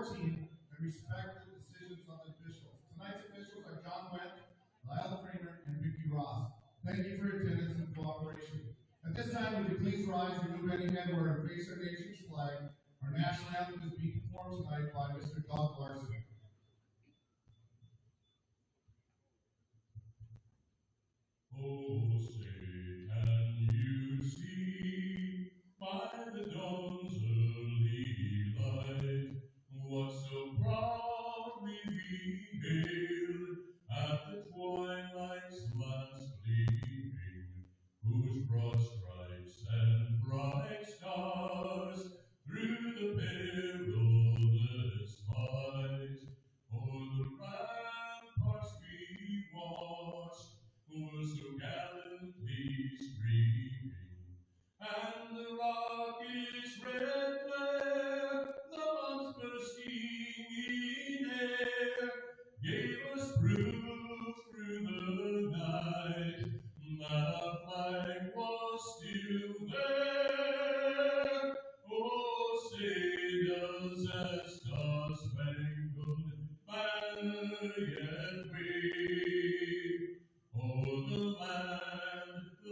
team and respect the decisions of the officials. Tonight's officials are John Went, Lyle Kramer, and Vicki Ross. Thank you for your attendance and cooperation. At this time, would you please rise and move any head where and face our nation's flag. Our national anthem is being performed tonight by Mr. Doug Varsity. Oh, say, can you see by the dawn's early light what so proudly we hailed at the twilight's last gleaming, whose broad stripes and bright stars through the perilous fight o'er the ramparts we watched were so gallantly streaming, and the rocket's red glare, the bombs bursting in air, gave us proof through the night that our flag was still there. Oh, say does that star-spangled banner yet wave o'er the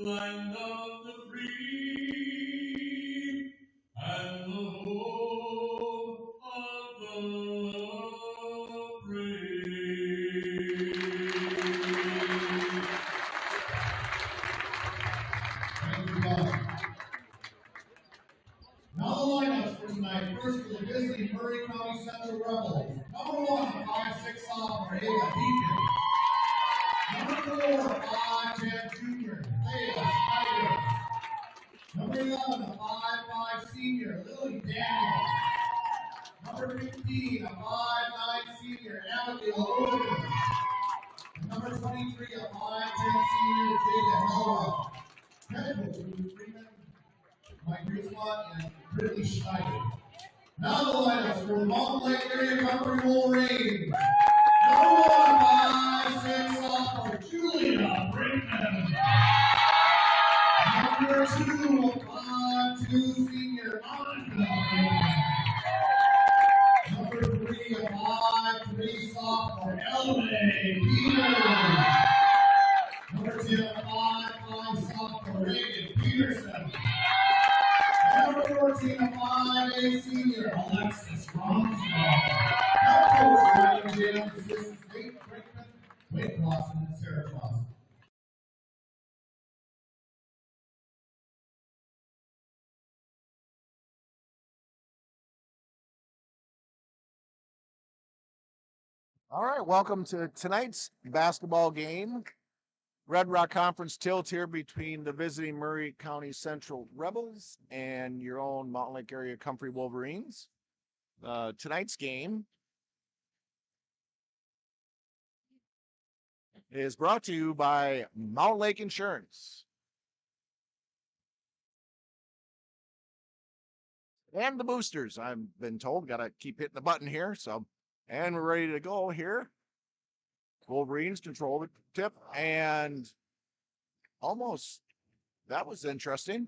land of the free, and the home of the brave. Thank you, Bob. Now the lineups for tonight. First for the visiting Murray County Central Rebels. Number 1, a 5'6" sophomore, Ava Deacon. Number 4, a 5'10" junior, Leah Snyder. Number 11, a 5'5" senior, Lily Daniel. Number 15, a 5'9" senior, Abigail Logan. And number 23, a 5'10" senior, Jada Helwa. Head coach Ruth Freeman, Mike Griswold, and Brittany Schneider. Now the lineups for the Mountain Lake Area Company Wolverines. Number 1, 5'6" sophomore, Julia Brinkman. Number 2, a 5'2" senior, Monica Brinkman. Number 3, a 5'3" sophomore, Elme Peters. Number 10, a 5'5" sophomore, Reagan Peterson. And number 14, a 5'8" senior, Alexis Romsdahl. Head coach Ryan James, assistants Nate Brinkman, Wade Clausen, and Sarah Clausen. All right, welcome to tonight's basketball game. Red Rock Conference tilt here between the visiting Murray County Central Rebels and your own Mountain Lake Area Comfrey Wolverines. Tonight's game is brought to you by Mountain Lake Insurance. And the boosters, I've been told, got to keep hitting the button here. And we're ready to go here. Wolverines control the tip, and almost, that was interesting.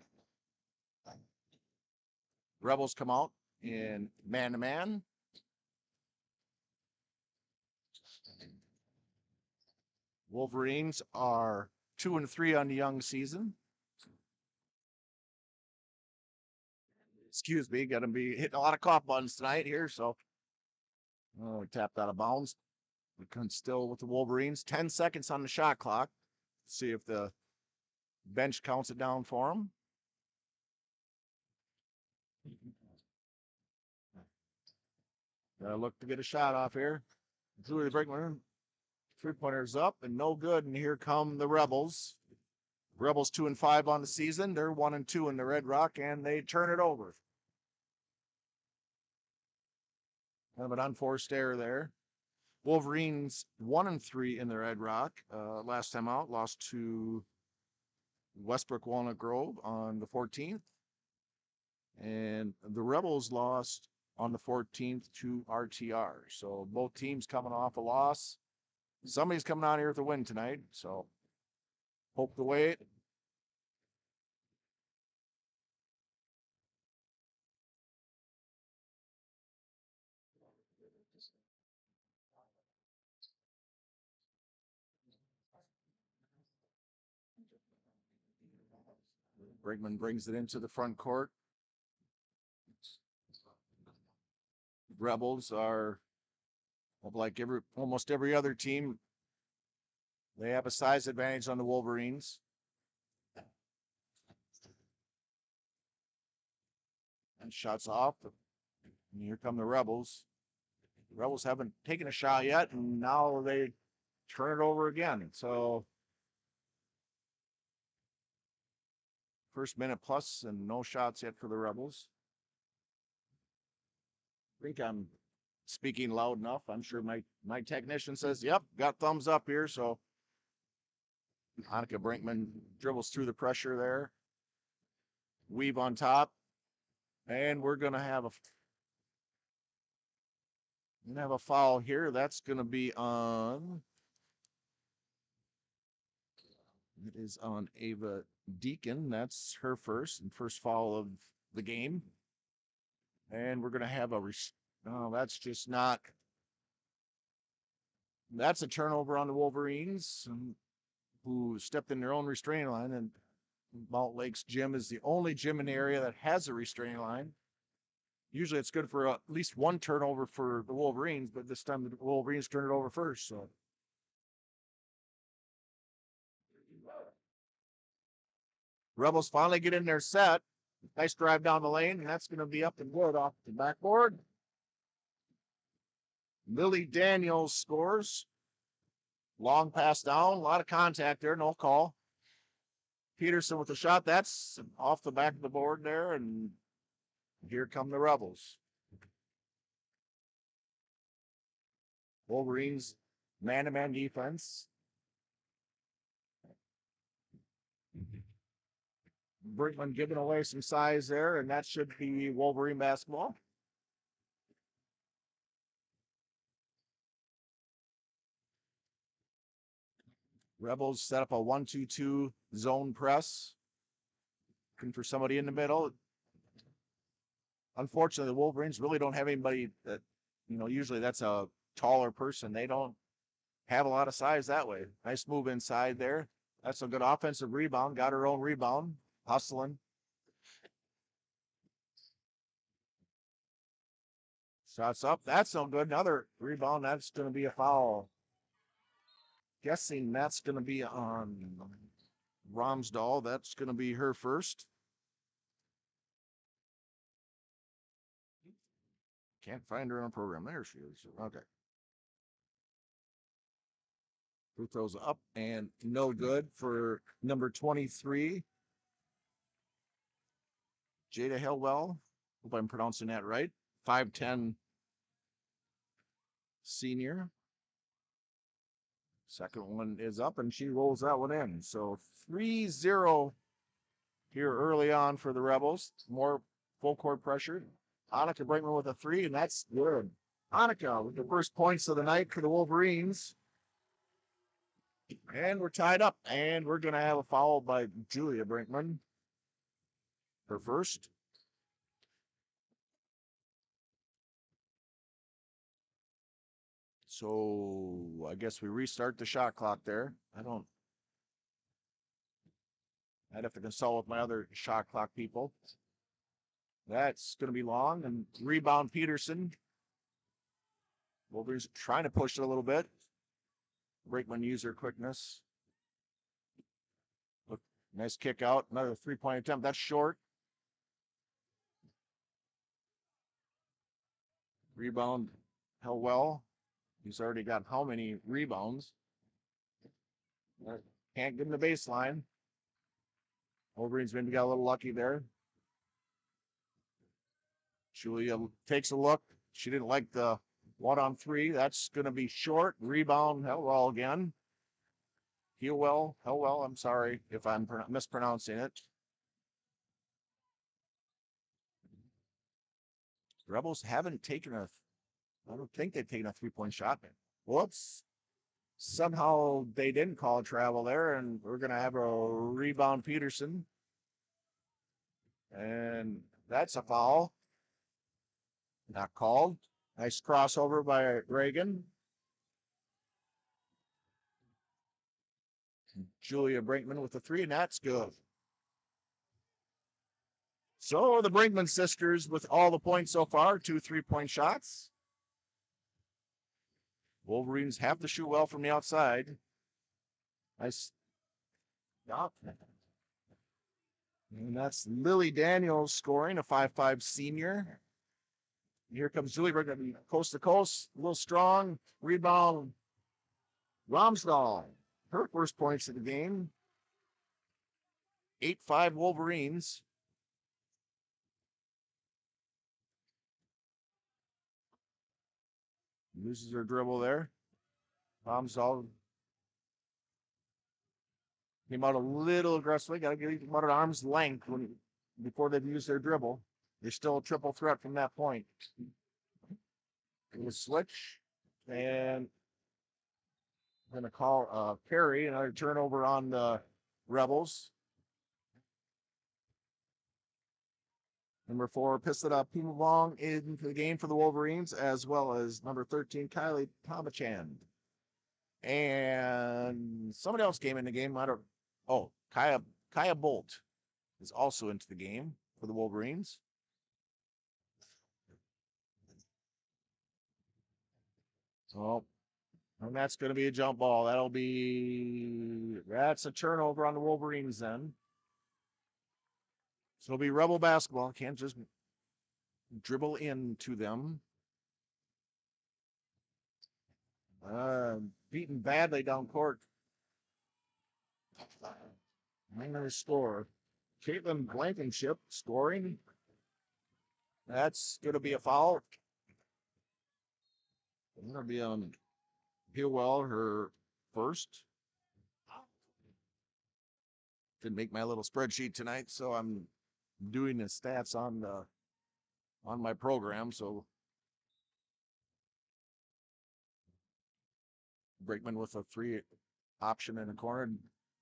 Rebels come out in man-to-man. Wolverines are 2-3 on the young season. Excuse me, gonna be hitting a lot of cough buttons tonight here, so we tapped out of bounds. We can still with the Wolverines. 10 seconds on the shot clock. See if the bench counts it down for them. Gotta look to get a shot off here. Julie Brinkman. 3-pointers up and no good. And here come the Rebels. Rebels 2-5 on the season. They're 1-2 in the Red Rock, and they turn it over. Kind of an unforced error there. Wolverines 1-3 in the Red Rock. Last time out, lost to Westbrook Walnut Grove on the 14th. And the Rebels lost on the 14th to RTR. So both teams coming off a loss. Somebody's coming out here with a win tonight. So hope to wait. Brinkman brings it into the front court. Rebels are like almost every other team. They have a size advantage on the Wolverines. And shots off. And here come the Rebels. The Rebels haven't taken a shot yet, and now they turn it over again. So first minute plus and no shots yet for the Rebels. I think I'm speaking loud enough. I'm sure my technician says, yep, got thumbs up here. So Annika Brinkman dribbles through the pressure there. Weave on top. And we're going to have a foul here. That's going to be on. It is on Ava Deacon. That's her first foul of the game. And we're going to have that's just not. That's a turnover on the Wolverines, who stepped in their own restraining line. And Mount Lake's gym is the only gym in the area that has a restraining line. Usually it's good for at least one turnover for the Wolverines, but this time the Wolverines turned it over first. So Rebels finally get in their set. Nice drive down the lane, and that's going to be up and good off the backboard. Lily Daniels scores. Long pass down, a lot of contact there, no call. Peterson with the shot. That's off the back of the board there, and here come the Rebels. Wolverines man-to-man defense. Brinkman giving away some size there, and that should be Wolverine basketball. Rebels set up a 1-2-2 zone press. Looking for somebody in the middle. Unfortunately, the Wolverines really don't have anybody that, usually that's a taller person. They don't have a lot of size that way. Nice move inside there. That's a good offensive rebound. Got her own rebound. Hustling. Shots up. That's no good. Another rebound. That's going to be a foul. Guessing that's going to be on Romsdahl. That's going to be her first. Can't find her on a program. There she is. Okay. Free throws up and no good for number 23. Jada Hillwell. Hope I'm pronouncing that right. 5'10" senior. Second one is up, and she rolls that one in. So 3-0 here early on for the Rebels. More full court pressure. Annika Brinkman with a 3, and that's good. Annika with the first points of the night for the Wolverines. And we're tied up, and we're going to have a foul by Julia Brinkman. Her first. So I guess we restart the shot clock there. I'd have to consult with my other shot clock people. That's going to be long. And rebound Peterson. Wolverines trying to push it a little bit. Brinkman used her quickness. Look, nice kick out. Another 3-point attempt. That's short. Rebound Hellwell. He's already got how many rebounds? Can't get him the baseline. Wolverines maybe got a little lucky there. Julia takes a look. She didn't like the 1-on-3. That's going to be short. Rebound Hellwell again. Hellwell. I'm sorry if I'm mispronouncing it. Rebels haven't taken I don't think they've taken a 3-point shot. Whoops. Somehow they didn't call travel there, and we're going to have a rebound Peterson. And that's a foul. Not called. Nice crossover by Reagan. Julia Brinkman with the 3, and that's good. So the Brinkman sisters with all the points so far, 2 3-point shots. Wolverines have to shoot well from the outside. Nice stop. And that's Lily Daniels scoring, a 5'5" senior. Here comes Julie Brinkman, coast to coast, a little strong. Rebound, Romsdahl. Her first points of the game. 8-5 Wolverines. Loses her dribble there. Romsdahl came out a little aggressively. Got to get them out at arm's length before they've used their dribble. They're still a triple threat from that point. We'll switch. And I'm going to call Perry, another turnover on the Rebels. Number 4, Pisada Pumavong into the game for the Wolverines, as well as number 13, Kylie Tomachan. And somebody else came in the game. Kaya Bolt is also into the game for the Wolverines. So, and that's going to be a jump ball. That's a turnover on the Wolverines then. So it'll be Rebel basketball. Can't just dribble into them. Beaten badly down court. Minor score. Caitlin Blankenship scoring. That's going to be a foul. It's going to be on Hillwell, her first. Didn't make my little spreadsheet tonight, so I'm doing the stats on my program. So Brinkman with a 3 option in the corner,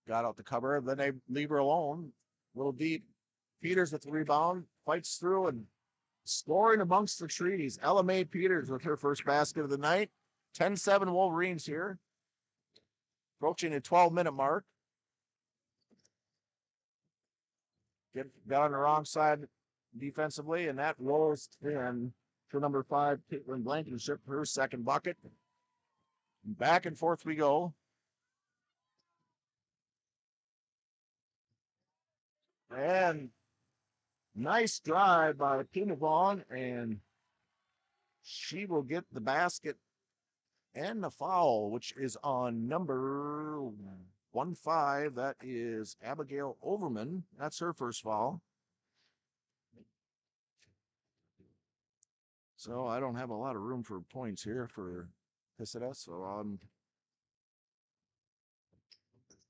got out the cover. Then they leave her alone, a little deep. Peters with the rebound, fights through and scoring amongst the trees. Ella Mae Peters with her first basket of the night. 10-7 Wolverines here, approaching the 12-minute mark. Got on the wrong side defensively, and that rolls in to number 5, Caitlin Blankenship, her second bucket. Back and forth we go. And nice drive by Tina Vaughn, and she will get the basket and the foul, which is on number 15. That is Abigail Overman. That's her first foul. So I don't have a lot of room for points here for Pisada. So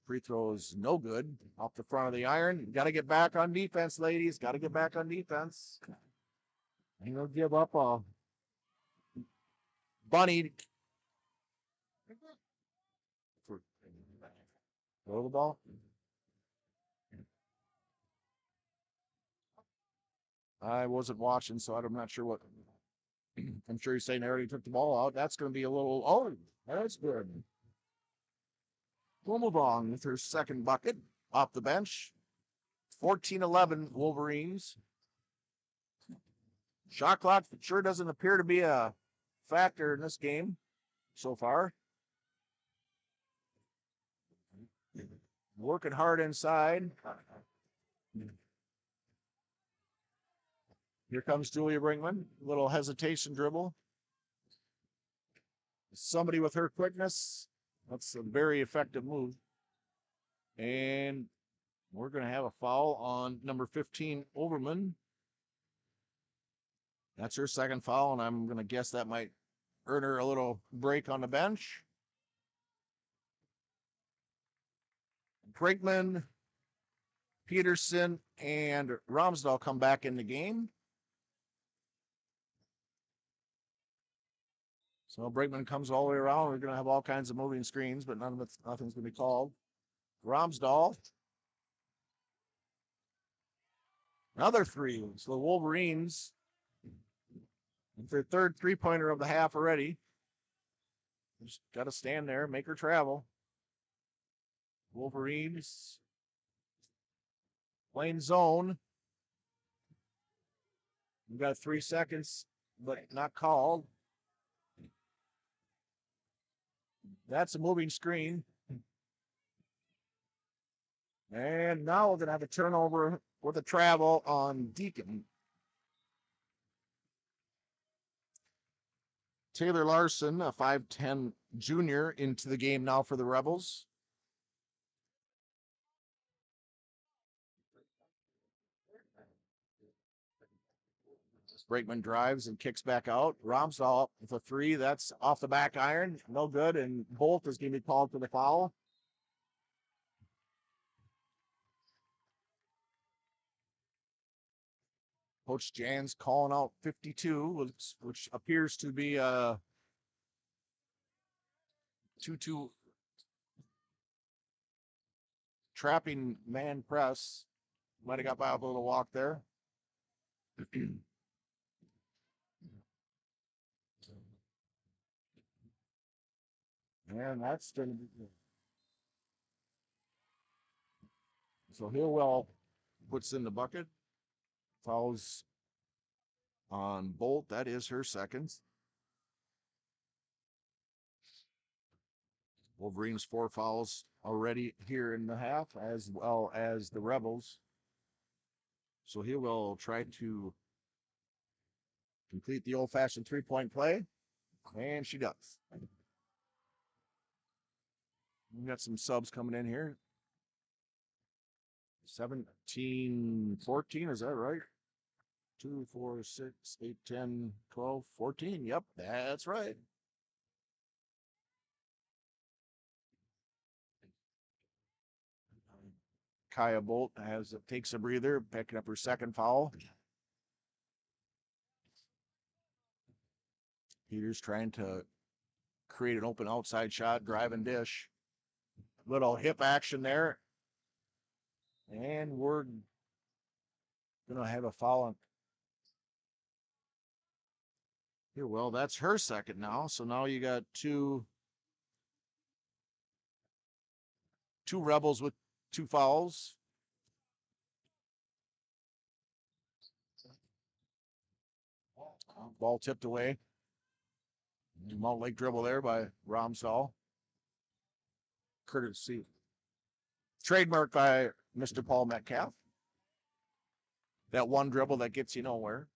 free throws no good off the front of the iron. Got to get back on defense, ladies. Got to get back on defense. And they'll give up a bunny. Throw the ball. I wasn't watching, so I'm not sure what. I'm sure he's saying they already took the ball out. That's going to be a little. Oh, that's good. We'll move on with her second bucket off the bench. 14-11 Wolverines. Shot clock sure doesn't appear to be a factor in this game so far. Working hard inside. Here comes Julia Brinkman. Little hesitation dribble. Somebody with her quickness. That's a very effective move. And we're going to have a foul on number 15, Overman. That's her second foul, and I'm going to guess that might earn her a little break on the bench. Brinkman, Peterson, and Romsdahl come back in the game. So Brinkman comes all the way around. We're going to have all kinds of moving screens, but nothing's going to be called. Romsdahl. Another 3. So the Wolverines, their third 3-pointer of the half already. Just got to stand there, make her travel. Wolverines playing zone. We got 3 seconds, but not called. That's a moving screen. And now we're going to have a turnover with a travel on Deacon. Taylor Larson, a 5'10 junior, into the game now for the Rebels. Brakeman drives and kicks back out. Romsdahl with a 3. That's off the back iron. No good. And Bolt is going to be called for the foul. Coach Jan's calling out 52, which appears to be a 2-2 trapping man press. Might have got by a little walk there. And that's going to be good. So Hillwell puts in the bucket. Fouls on Bolt. That is her second. Wolverines 4 fouls already here in the half, as well as the Rebels. So he will try to complete the old-fashioned 3-point play, and she does. We got some subs coming in here. 17-14, is that right? 2, 4, 6, 8, 10, 12, 14. Yep, that's right. Kaya Bolt takes a breather, picking up her second foul. Peters trying to create an open outside shot, drive and dish. Little hip action there. And we're going to have a foul on here. Well, that's her second now. So now you got two Rebels with 2 fouls. Ball tipped away. Mount Lake dribble there by Romsdahl. Courtesy. Trademarked by Mr. Paul Metcalf. That one dribble that gets you nowhere.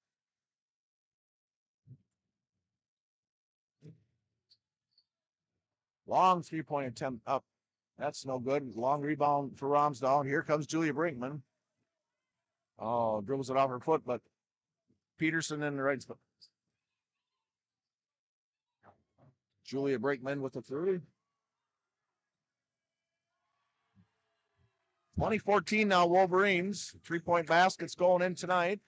Long 3-point attempt up. That's no good. Long rebound for Romsdahl. And here comes Julia Brinkman. Oh, dribbles it off her foot, but Peterson in the right spot. Julia Brinkman with the 3. 2014 now, Wolverines. 3-point baskets going in tonight.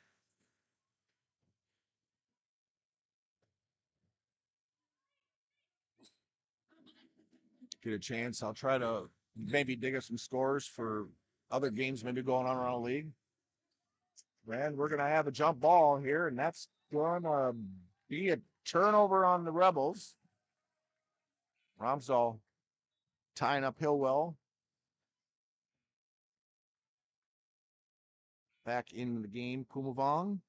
Get a chance. I'll try to maybe dig up some scores for other games maybe going on around the league. And we're going to have a jump ball here, and that's going to be a turnover on the Rebels. Romsdahl tying up Hillwell. Back in the game, Pumavong.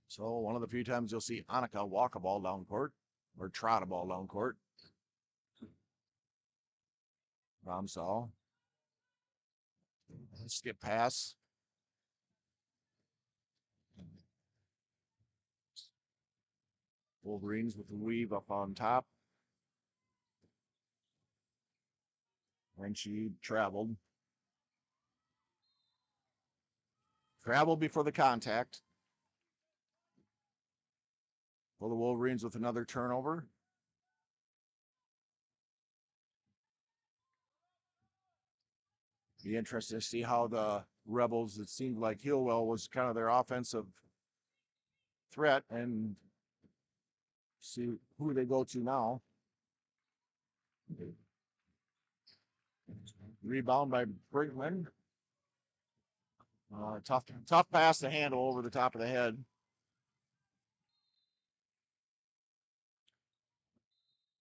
So one of the few times you'll see Annika walk a ball down court or trot a ball down court. Romsdahl. Skip pass. Wolverines with the weave up on top. When she traveled. Traveled before the contact. Well, the Wolverines with another turnover. Be interested to see how the Rebels, it seemed like Hillwell was kind of their offensive threat, and see who they go to now. Rebound by Brinkman. Tough pass to handle over the top of the head.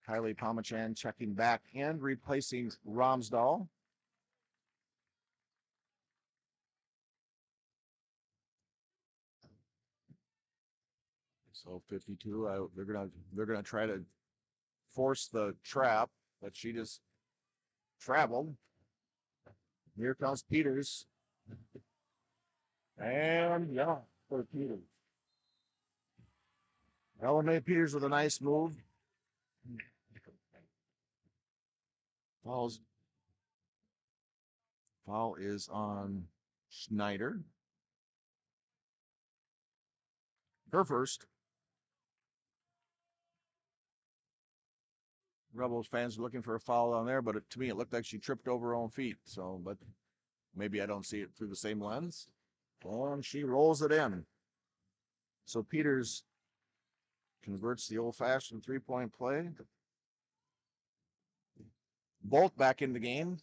Kylie Pomachan checking back in, replacing Romsdahl. So 52. They're gonna try to force the trap, but she just traveled. Here comes Peters. And yeah, for Peters. LMA Peters with a nice move. Foul is on Schneider. Her first. Rebels fans are looking for a foul on there, but to me, it looked like she tripped over her own feet. So, but maybe I don't see it through the same lens. And she rolls it in. So Peters converts the old-fashioned three-point play. Bolt back in the game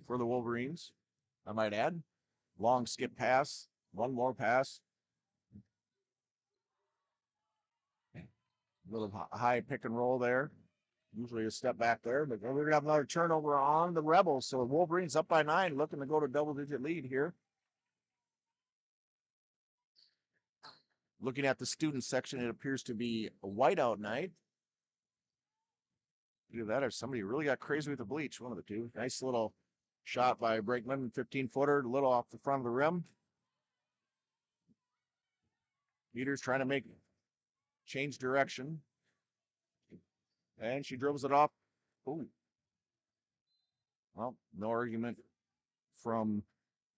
for the Wolverines, I might add. Long skip pass, one more pass. A little high pick and roll there. Usually a step back there, but we're going to have another turnover on the Rebels. So Wolverines up by 9, looking to go to double-digit lead here. Looking at the student section, it appears to be a whiteout night. Either that or somebody really got crazy with the bleach, one of the two. Nice little shot by Brakeman, 15-footer, a little off the front of the rim. Peters trying to change direction. And she dribbles it off. Ooh. Well, no argument from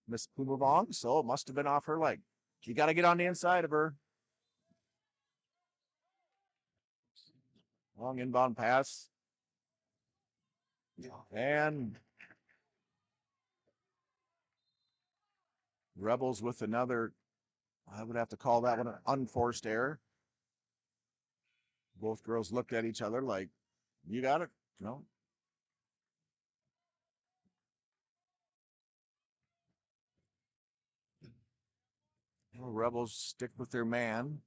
Miss Pumavong, so it must have been off her leg. You got to get on the inside of her. Long inbound pass. And Rebels with another, I would have to call that one an unforced error. Both girls looked at each other like, you got it? No. Rebels stick with their man.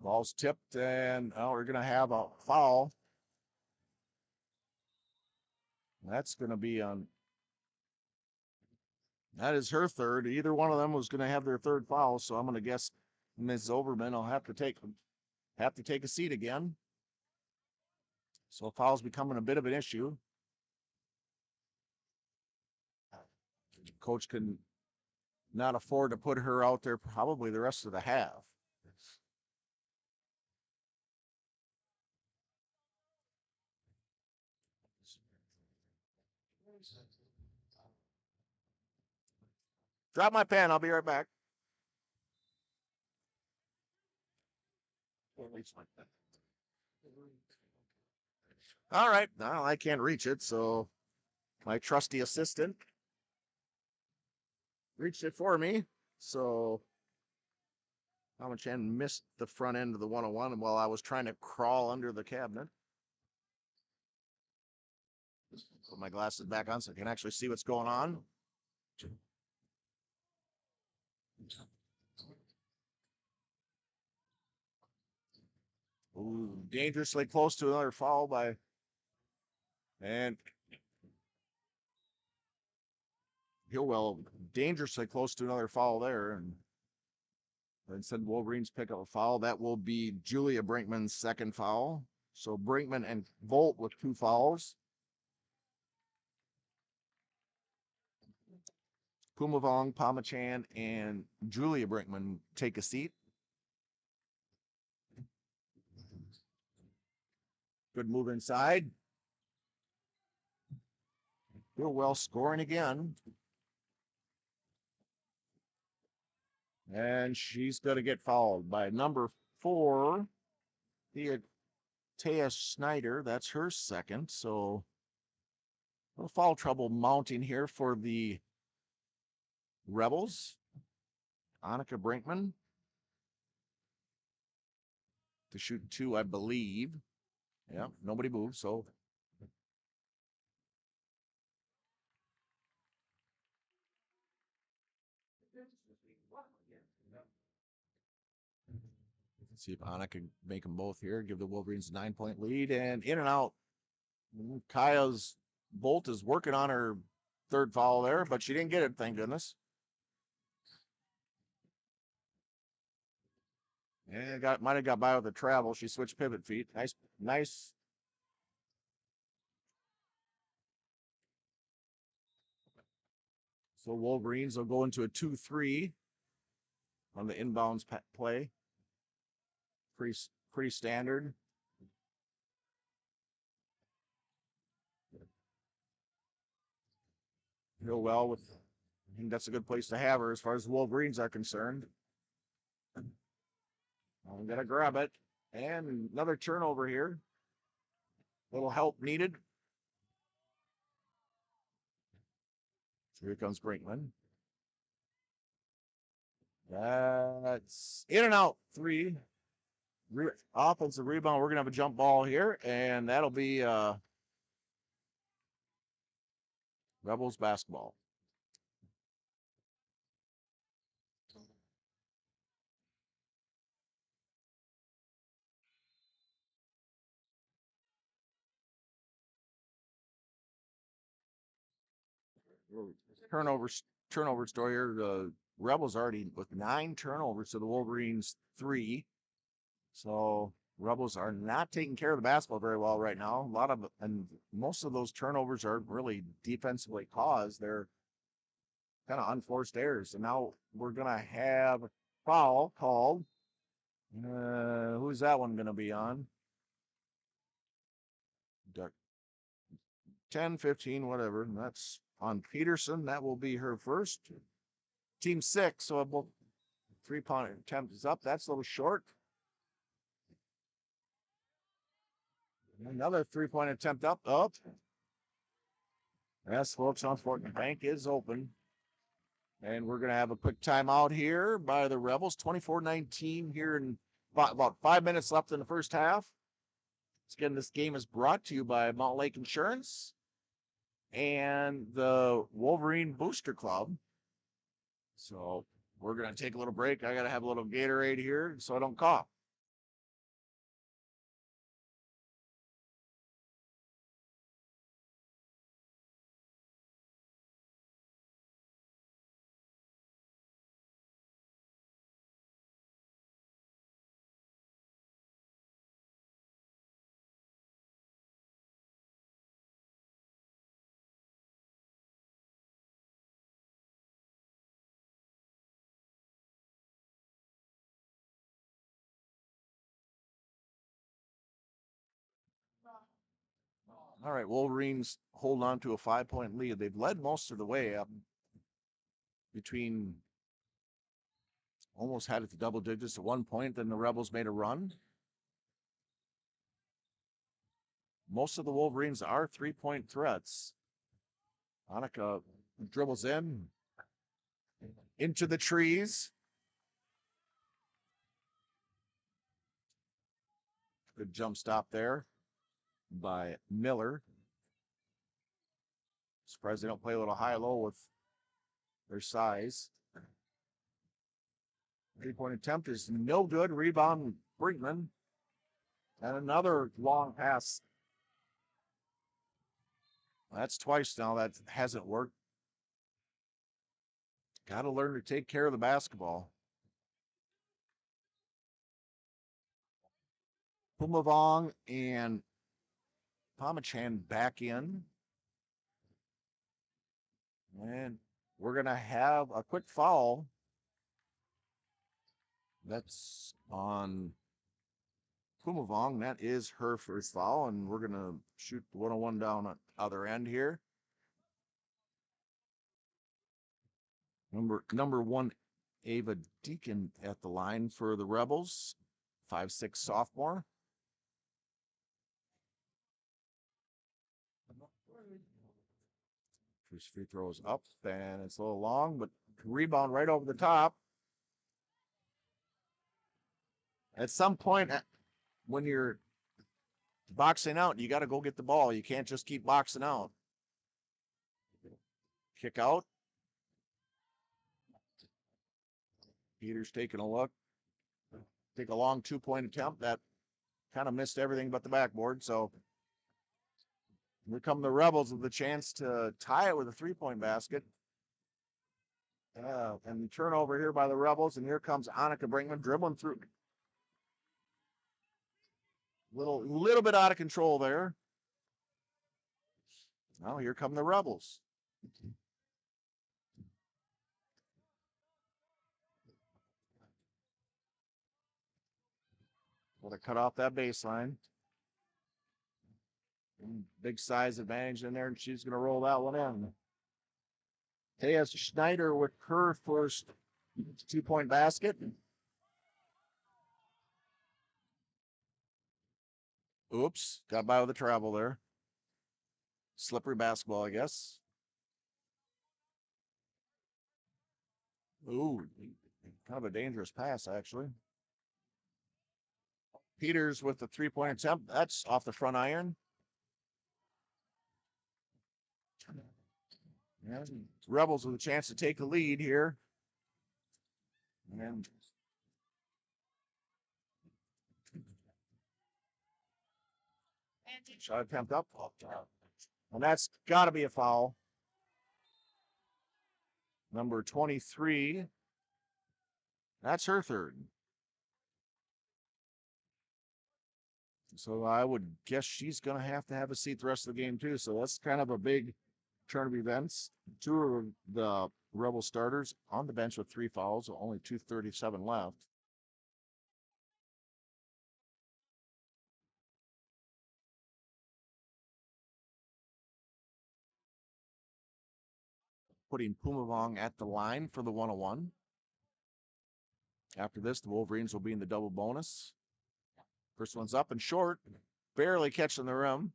Ball's tipped, and we're going to have a foul. That's going to be on. That is her third. Either one of them was going to have their third foul, so I'm going to guess Ms. Overman will have to take a seat again. So foul's becoming a bit of an issue. Coach can not afford to put her out there probably the rest of the half. Drop my pen. I'll be right back. All right. Now I can't reach it, so my trusty assistant reached it for me. So Hamachan missed the front end of the 101 while I was trying to crawl under the cabinet. Put my glasses back on so I can actually see what's going on. Ooh, dangerously close to another foul by, and Hillwell dangerously close to another foul there. And instead Wolverines pick up a foul. That will be Julia Brinkman's second foul. So Brinkman and Volt with 2 fouls. Pumavong, Pomachan, and Julia Brinkman take a seat. Good move inside. Hillwell scoring again. And she's going to get fouled by number 4, Thea Schneider. That's her second. So a little foul trouble mounting here for the Rebels. Annika Brinkman to shoot 2, I believe. Yeah, nobody moved. So Let's see if Anna can make them both here. Give the Wolverines a 9-point lead and in and out. Kaya's Bolt is working on her third foul there, but she didn't get it, thank goodness. Yeah, might have got by with the travel. She switched pivot feet. Nice. So Wolverines will go into a 2-3 on the inbounds play. Pretty standard. Real well with. I think that's a good place to have her as far as the Wolverines are concerned. I'm gonna grab it, and another turnover here. Little help needed. Here comes Brinkman. That's in and out 3. Offensive rebound. We're gonna have a jump ball here, and that'll be Rebels basketball. Turnover story here. The Rebels already with 9 turnovers to the Wolverines 3. So Rebels are not taking care of the basketball very well right now. And most of those turnovers are really defensively caused. They're kind of unforced errors. And now we're gonna have foul called. Who's that one gonna be on? 10, 15, whatever. And that's on Peterson. That will be her first. Team 6. So both 3-point attempt is up. That's a little short. Another 3-point attempt up. Yes, folks, on Fort Bank is open. And we're going to have a quick timeout here by the Rebels. 24-19 here in about 5 minutes left in the first half. Again, this game is brought to you by Mountain Lake Insurance and the Wolverine Booster Club. So we're going to take a little break. I got to have a little Gatorade here so I don't cough. All right, Wolverines hold on to a 5-point lead. They've led most of the way up between almost had it to double digits at one point. Then the Rebels made a run. Most of the Wolverines are 3-point threats. Annika dribbles into the trees. Good jump stop there by Miller. Surprised they don't play a little high-low with their size. 3-point attempt is no good. Rebound, Brinkman. And another long pass. That's twice now that hasn't worked. Got to learn to take care of the basketball. Pumavong and Pomachan back in. And we're going to have a quick foul. That's on Pumavong. That is her first foul, and we're going to shoot the 101 down at the other end here. Number 1, Ava Deacon at the line for the Rebels. 5'6" sophomore. First free throw is up, and it's a little long, but rebound right over the top. At some point, when you're boxing out, you got to go get the ball. You can't just keep boxing out. Kick out. Peter's taking a look. take a long 2-point attempt that kind of missed everything but the backboard. So here come the Rebels with the chance to tie it with a 3-point basket. And turnover here by the Rebels, and here comes Annika Brinkman dribbling through. Little bit out of control there. Now here come the Rebels. Well, they cut off that baseline. Big size advantage in there, and she's going to roll that one in. Thea Schneider with her first 2-point basket. Oops, got by with a travel there. Slippery basketball, I guess. Ooh, kind of a dangerous pass, actually. Peters with the 3-point attempt. That's off the front iron. Yeah, Rebels with a chance to take the lead here. And shot attempt up. And that's got to be a foul. Number 23. That's her third. So I would guess she's going to have a seat the rest of the game, too. So that's kind of a big turn of events. 2 of the Rebel starters on the bench with 3 fouls, only 2:37 left. Putting Pumavong at the line for the 101. After this, the Wolverines will be in the double bonus. First one's up and short, barely catching the rim.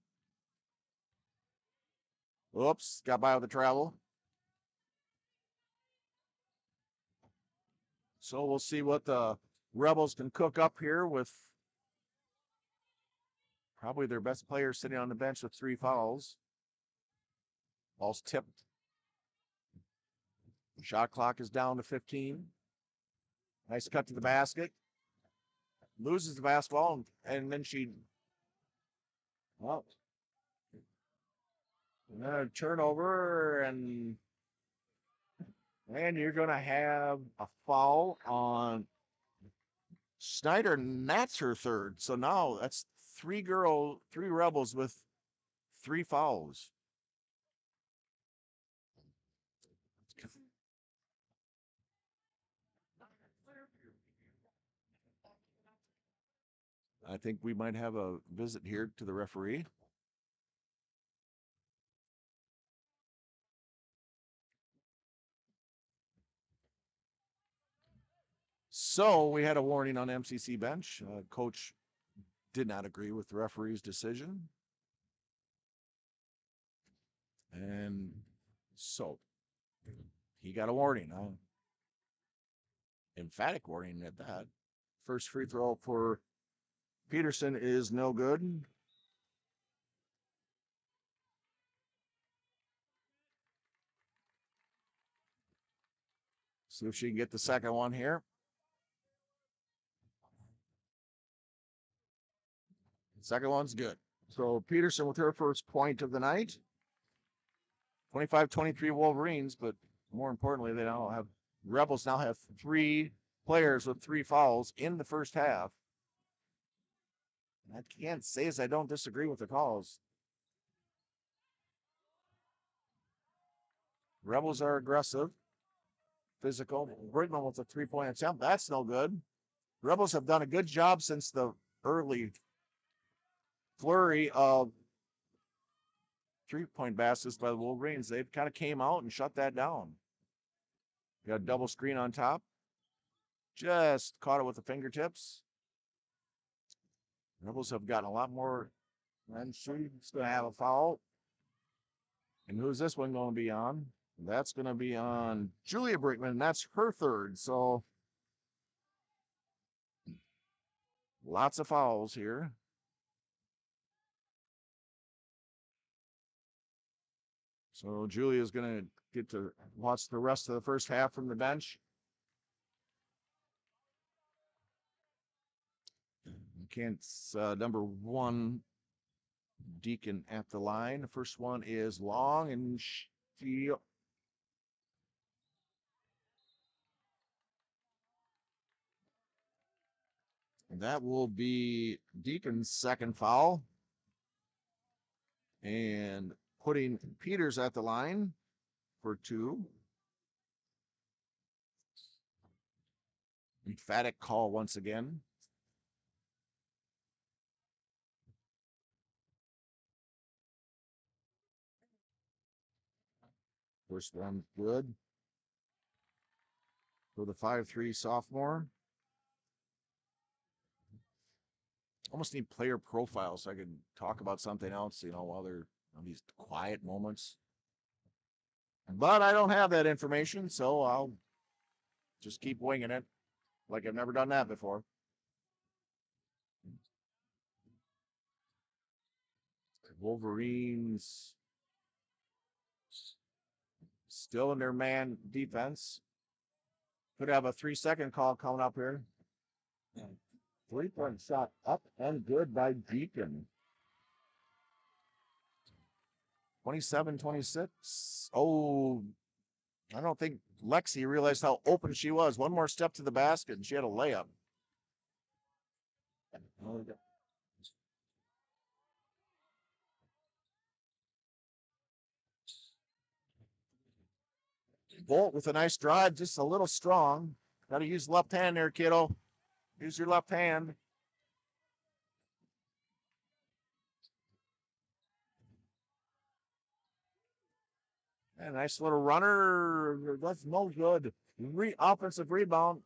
Oops, got by with the travel. So we'll see what the Rebels can cook up here with probably their best player sitting on the bench with 3 fouls. Ball's tipped. Shot clock is down to 15. Nice cut to the basket. Loses the basketball, and then well, turnover, and you're going to have a foul on Schneider, and that's her third. So now that's 3 Rebels with 3 fouls. I think we might have a visit here to the referee. So we had a warning on MCC bench. Coach did not agree with the referee's decision. And so he got a warning. Emphatic warning at that. First free throw for Peterson is no good. See if she can get the second one here. Second one's good. So Peterson with her first point of the night. 25-23 Wolverines, but more importantly, Rebels now have 3 players with 3 fouls in the first half. I can't say as I don't disagree with the calls. Rebels are aggressive, physical. Brinkman with a 3-point attempt. That's no good. Rebels have done a good job since the early flurry of 3-point baskets by the Wolverines. They've kind of came out and shut that down. Got a double screen on top. Just caught it with the fingertips. Rebels have gotten a lot more. And she's going to have a foul. And who's this one going to be on? That's going to be on Julia Brinkman, and that's her third. So lots of fouls here. So Julia's going to get to watch the rest of the first half from the bench. Number 1 Deacon at the line. The first one is long, and she that will be Deacon's second foul. And putting Peters at the line for 2. Emphatic call once again. First one good for the 5'3" sophomore. Almost need player profiles so I can talk about something else, while they're these quiet moments. But I don't have that information, so I'll just keep winging it like I've never done that before. Wolverines still in their man defense. Could have a 3-second call coming up here. 3-point shot up and good by Deacon. 27-26. Oh, I don't think Lexi realized how open she was. One more step to the basket, and she had a layup. Bolt with a nice drive, just a little strong. Got to use left hand there, kiddo. Use your left hand. And nice little runner. That's no good. Offensive rebound.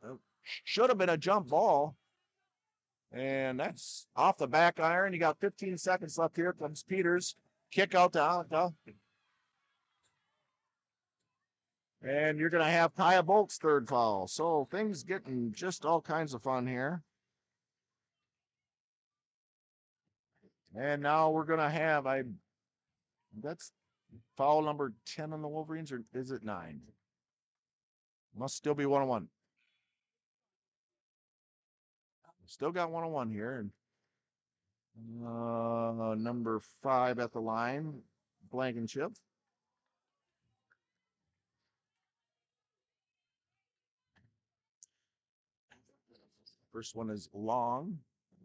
Should have been a jump ball. And that's off the back iron. You got 15 seconds left. Here comes Peters. Kick out to Alka. And you're going to have Kaya Bolt's third foul. So things getting just all kinds of fun here. And now we're going to have, that's foul number 10 on the Wolverines, or is it 9? Must still be 1-on-1. Still got 1-on-1 here. And number 5 at the line, Blankenship. First one is long.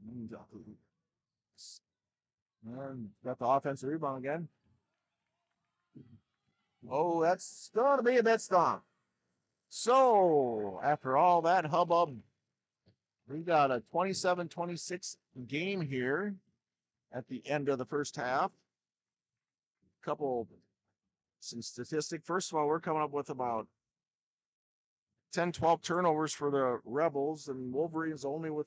And got the offensive rebound again. Oh, that's going to be a bit strong. So, after all that hubbub, we got a 27-26 game here at the end of the first half. Some statistic. First of all, we're coming up with about 10-12 turnovers for the Rebels, and Wolverines only with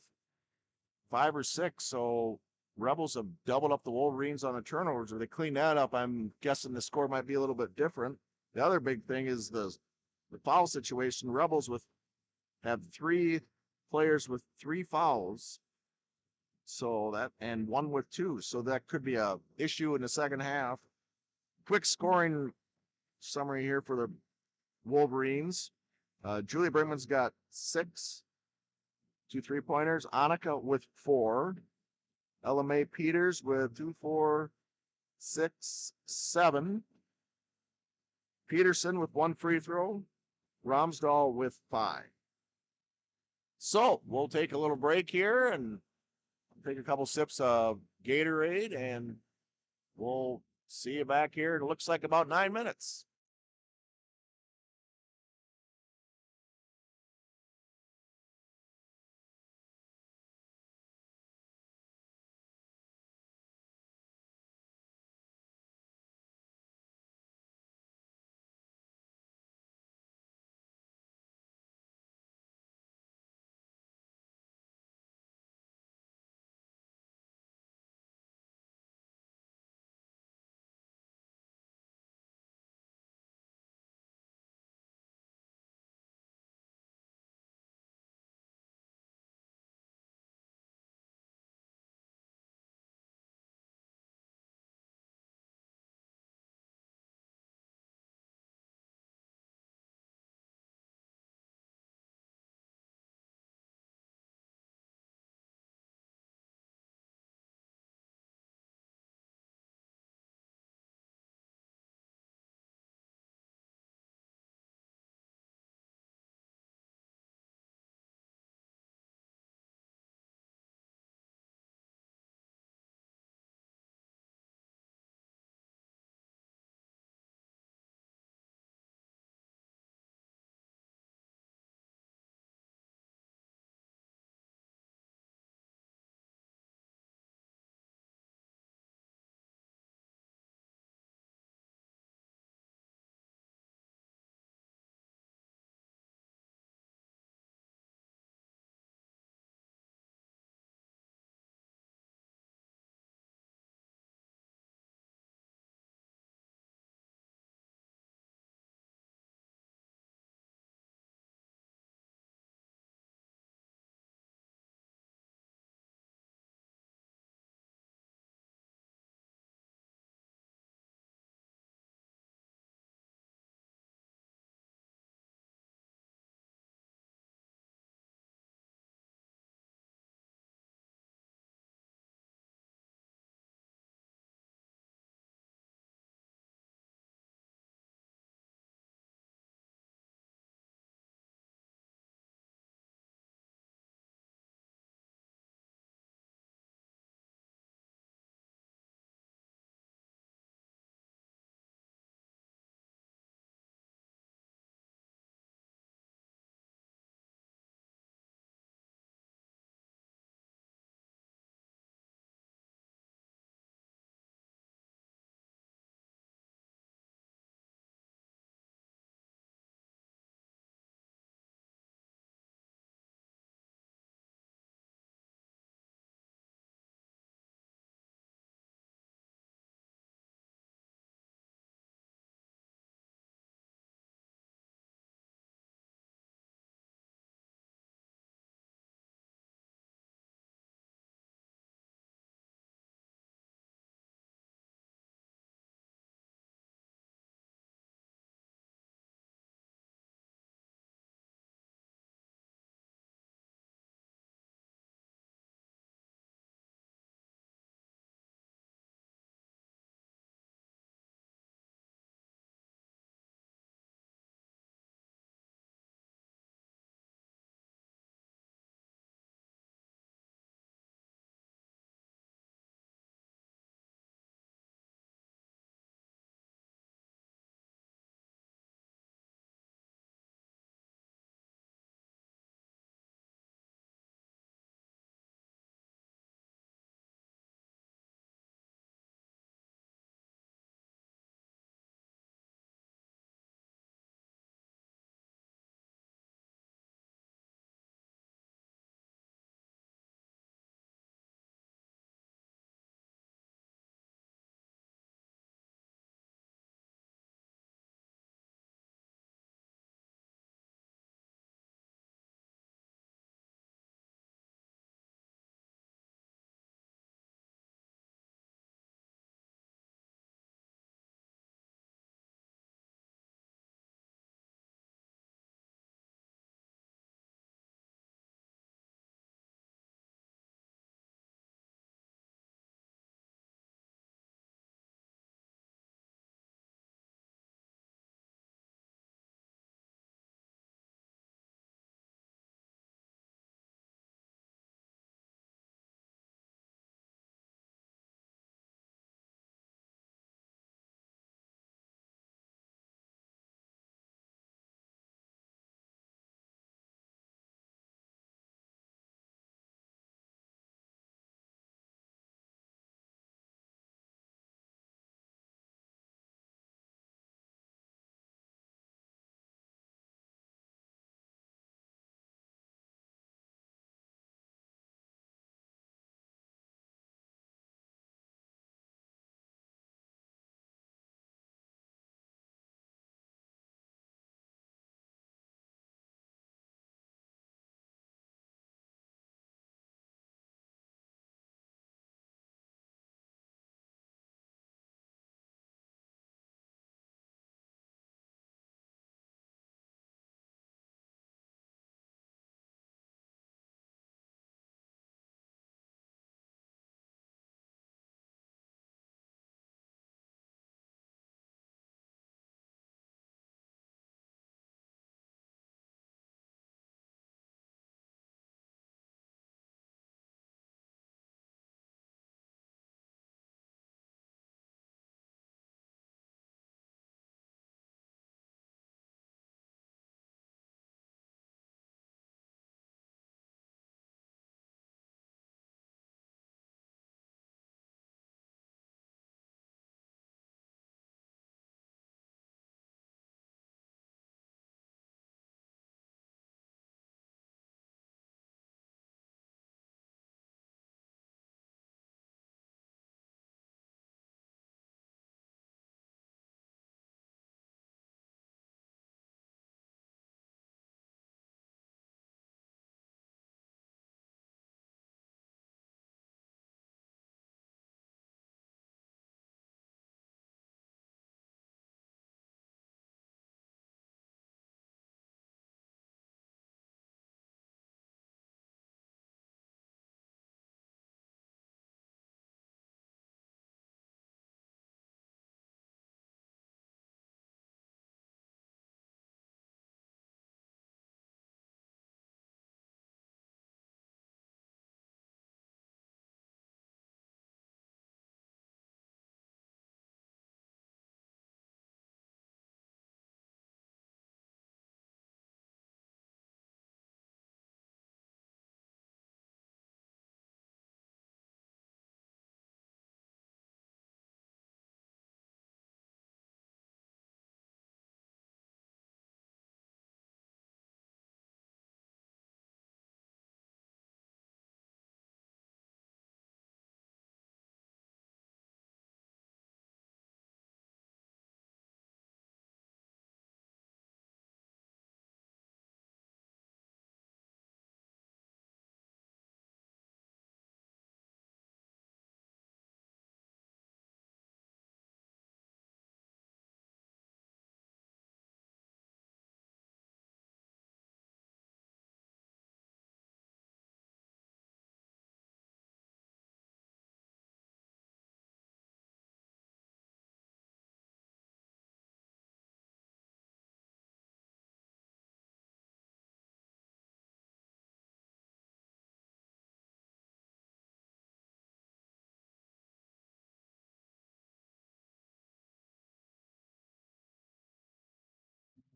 5 or 6. So Rebels have doubled up the Wolverines on the turnovers. If they clean that up, I'm guessing the score might be a little bit different. The other big thing is the foul situation. Rebels have 3 players with 3 fouls. So and 1 with 2. So that could be a issue in the second half. Quick scoring summary here for the Wolverines. Julie Brinkman's got 6, 2 3-pointers. Annika with 4. LMA Peters with 2, 4, 6, 7. Peterson with 1 free throw. Ramsdahl with 5. So we'll take a little break here and take a couple sips of Gatorade, and we'll see you back here. It looks like about 9 minutes.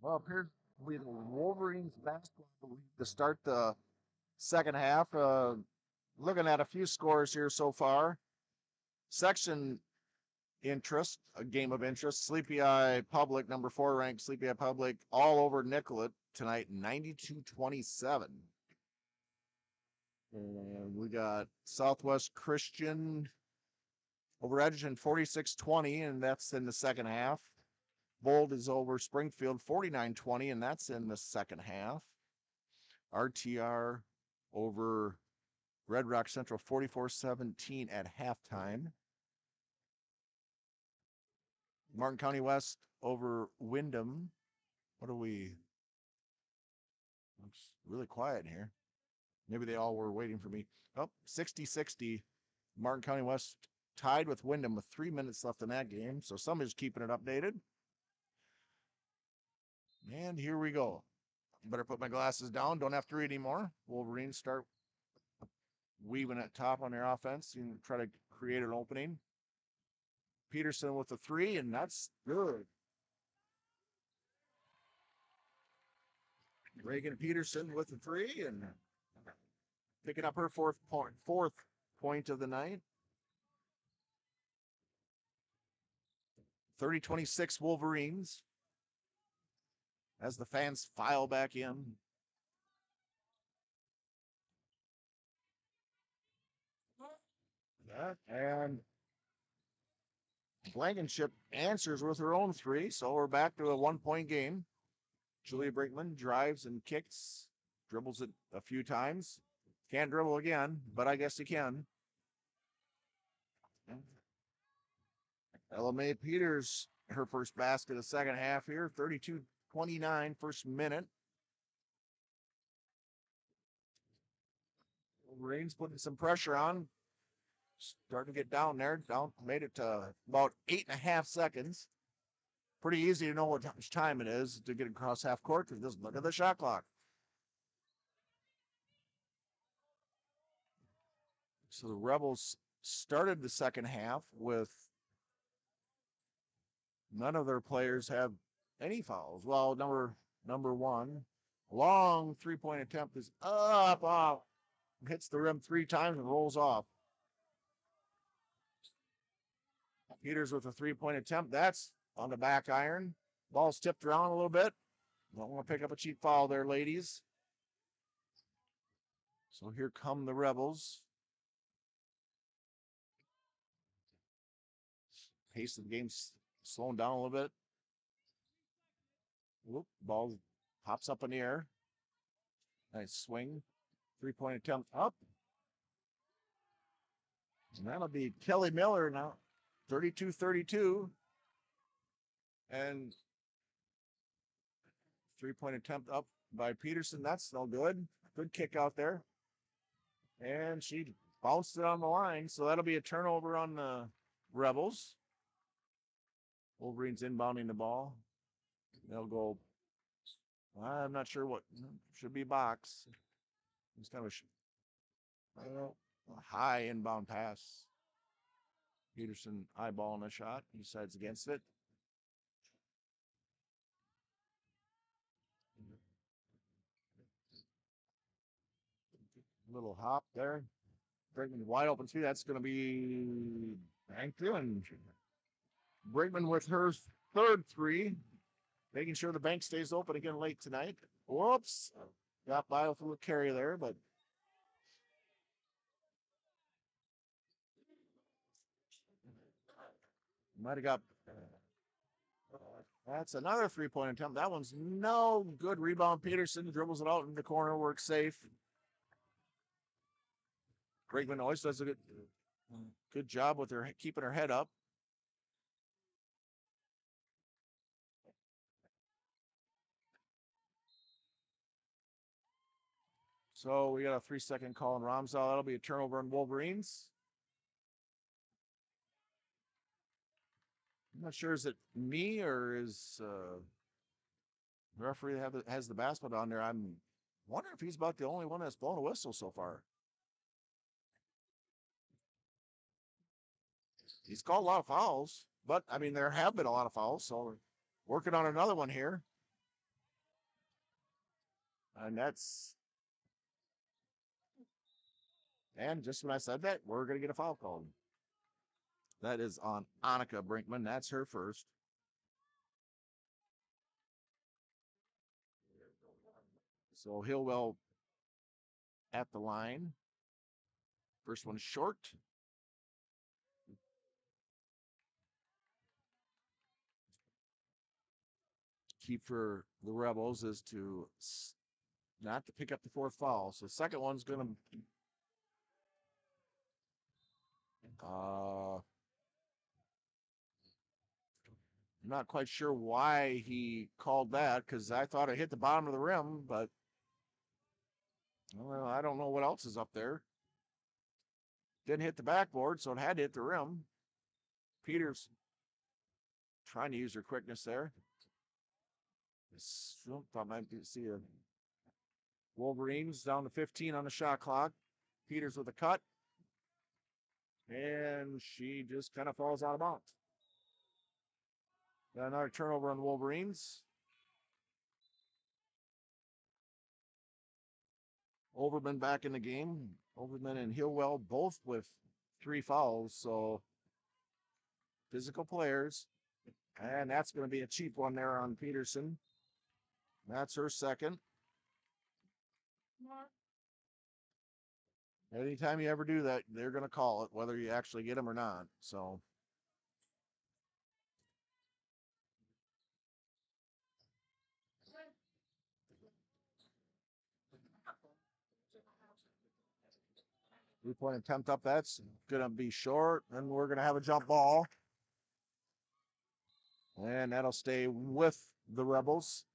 Well, it appears to be the Wolverines basketball to start the second half. Looking at a few scores here so far. Section interest, a game of interest. Sleepy Eye Public, number 4 ranked Sleepy Eye Public, all over Nicollet tonight, 92-27. And we got Southwest Christian over Edgerton 46-20, and that's in the second half. Bold is over Springfield 49-20, and that's in the second half. RTR over Red Rock Central 44-17 at halftime. Martin County West over Wyndham. What are we? Looks really quiet in here. Maybe they all were waiting for me. Oh, 60-60. Martin County West tied with Wyndham with 3 minutes left in that game. So somebody's keeping it updated. And here we go. Better put my glasses down. Don't have to read anymore. Wolverines start weaving at top on their offense and try to create an opening. Peterson with the 3, and that's good. Reagan Peterson with the 3 and picking up her fourth point of the night. 30-26 Wolverines as the fans file back in. And Blankenship answers with her own 3, so we're back to a 1-point game. Julia Brinkman drives and kicks, dribbles it a few times. Can't dribble again, but I guess he can. LMA Peters, her first basket of the second half here, 32-29, first minute. Wolverines putting some pressure on. Starting to get down there. Down, made it to about 8.5 seconds. Pretty easy to know what much time it is to get across half court because just look at the shot clock. So the Rebels started the second half with none of their players have any fouls. Well, number 1, long 3-point attempt is up, off, hits the rim 3 times and rolls off. Peters with a 3-point attempt. That's on the back iron. Ball's tipped around a little bit. Don't want to pick up a cheap foul there, ladies. So here come the Rebels. Pace of the game's slowing down a little bit. Whoop, ball pops up in the air. Nice swing. 3-point attempt up. And that'll be Kelly Miller now. 32-32. And 3-point attempt up by Peterson. That's no good. Good kick out there. And she bounced it on the line. So that'll be a turnover on the Rebels. Wolverines inbounding the ball. They'll go, I'm not sure what, should be box. It's kind of a high inbound pass. Peterson eyeballing a shot. He decides against it. Little hop there. Brinkman wide open too. That's going to be Bankville, and Brinkman with her third 3, making sure the bank stays open again late tonight. Whoops. Got by with a little carry there, but might have got. That's another 3-point attempt. That one's no good. Rebound. Peterson dribbles it out in the corner. Works safe. Brinkman always does a good job with her keeping her head up. So we got a 3-second call on Ramsal. That'll be a turnover on Wolverines. I'm not sure, is it me or is the referee has the basketball down there? I'm wondering if he's about the only one that's blown a whistle so far. He's called a lot of fouls, but I mean, there have been a lot of fouls, so we're working on another one here. And that's, and just when I said that, we're going to get a foul called. That is on Annika Brinkman. That's her first. So Hillwell at the line. First one short. Key for the Rebels is to not to pick up the fourth foul. So the second one's going to I'm not quite sure why he called that, because I thought it hit the bottom of the rim, but well, I don't know what else is up there. Didn't hit the backboard, so it had to hit the rim. Peters trying to use her quickness there. Thought might see a Wolverines down to 15 on the shot clock. Peters with a cut. And she just kind of falls out of bounds. Got another turnover on the Wolverines. Overman back in the game. Overman and Hillwell both with 3 fouls. So physical players. And that's going to be a cheap one there on Peterson. That's her second. Anytime you ever do that, they're going to call it, whether you actually get them or not. So three-point attempt up. That's going to be short. And we're going to have a jump ball. And that'll stay with the Rebels.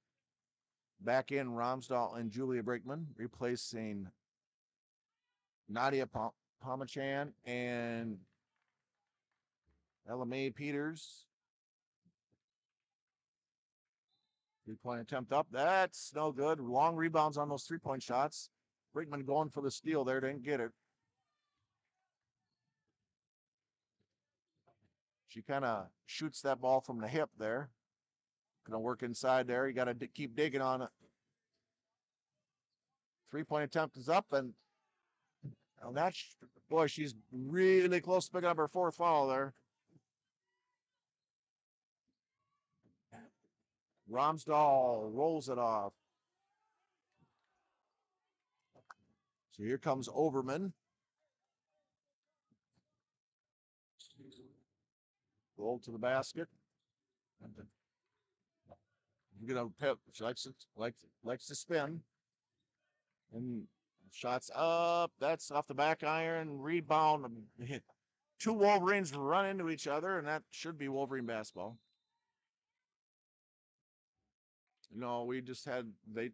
Back in Romsdahl and Julia Brinkman, replacing Nadia Pomachan and LMA Peters. Three-point attempt up. That's no good. Long rebounds on those three-point shots. Brinkman going for the steal there. Didn't get it. She kind of shoots that ball from the hip there. Gonna work inside there. You got to keep digging on it. Three-point attempt is up, and that's, boy, she's really close to picking up her fourth foul there. Romsdahl rolls it off. So here comes Overman. Roll to the basket. You know, she likes to spin. And shots up. That's off the back iron. Rebound. Two Wolverines run into each other, and that should be Wolverine basketball. No, we just had, they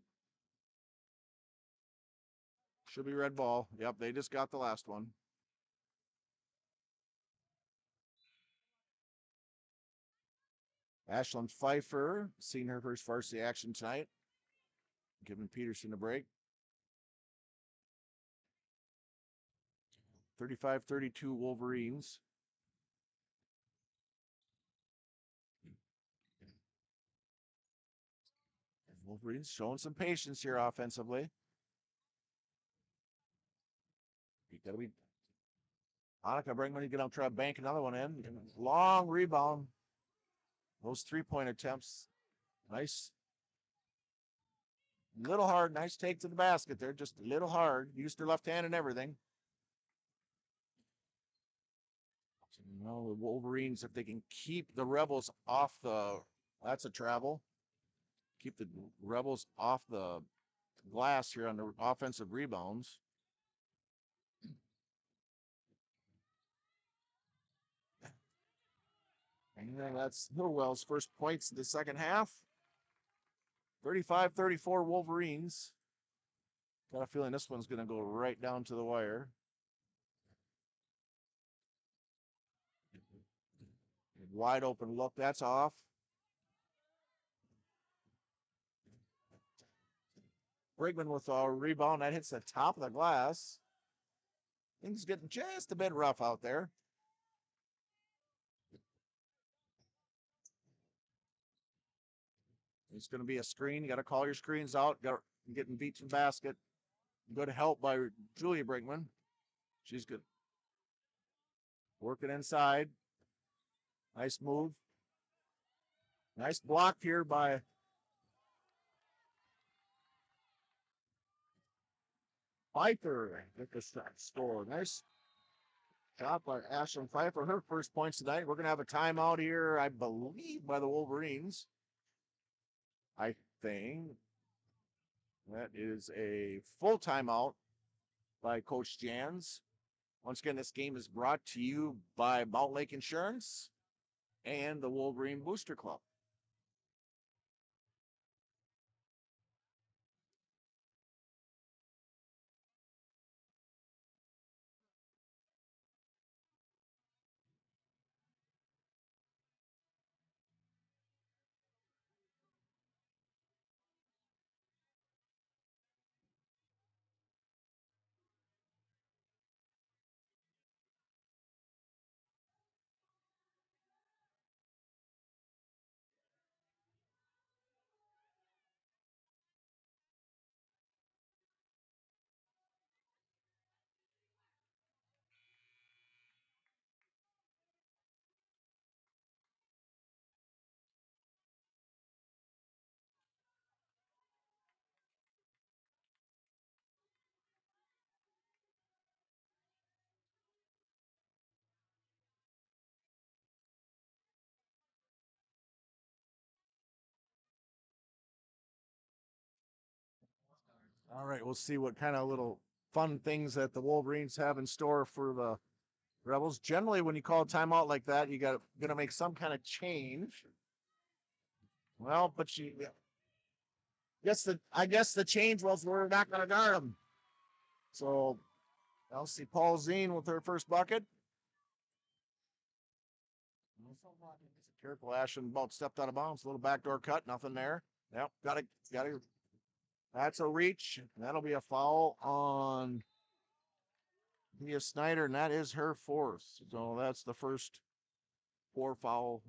should be red ball. Yep, they just got the last one. Ashlyn Pfeiffer, seen her first varsity action tonight. Giving Peterson a break. 35-32 Wolverines. Wolverines showing some patience here offensively. You gotta be Annika Brinkman, you get up, try to bank another one in. Long rebound. Those three-point attempts. Nice. Little hard. Nice take to the basket there. Just a little hard. Used her left hand and everything. You know, the Wolverines, if they can keep the Rebels off the, that's a travel. Keep the Rebels off the glass here on the offensive rebounds. And that's Hillwell's first points in the second half. 35-34 Wolverines. Got a feeling this one's going to go right down to the wire. Wide open look. That's off. Brinkman with a rebound. That hits the top of the glass. Things getting just a bit rough out there. It's going to be a screen. You got to call your screens out. Got getting beat to the basket. Good help by Julia Brinkman. She's good. Working inside. Nice move. Nice block here by Pfeiffer. Get the score. Nice shot by Ashlyn Pfeiffer. Her first points tonight. We're going to have a timeout here, I believe, by the Wolverines. I think that is a full timeout by Coach Jans. Once again, this game is brought to you by Mountain Lake Insurance and the Wolverine Booster Club. All right, we'll see what kind of little fun things that the Wolverines have in store for the Rebels. Generally, when you call a timeout like that, you gonna make some kind of change. Well, but I guess the change was we're not gonna guard them. So I'll see Paul Zine with her first bucket. Careful, Ashton about stepped out of bounds. A little backdoor cut, nothing there. Yep, got it. That's a reach. That'll be a foul on Mia Snyder, and that is her fourth. So that's the first 4 foul.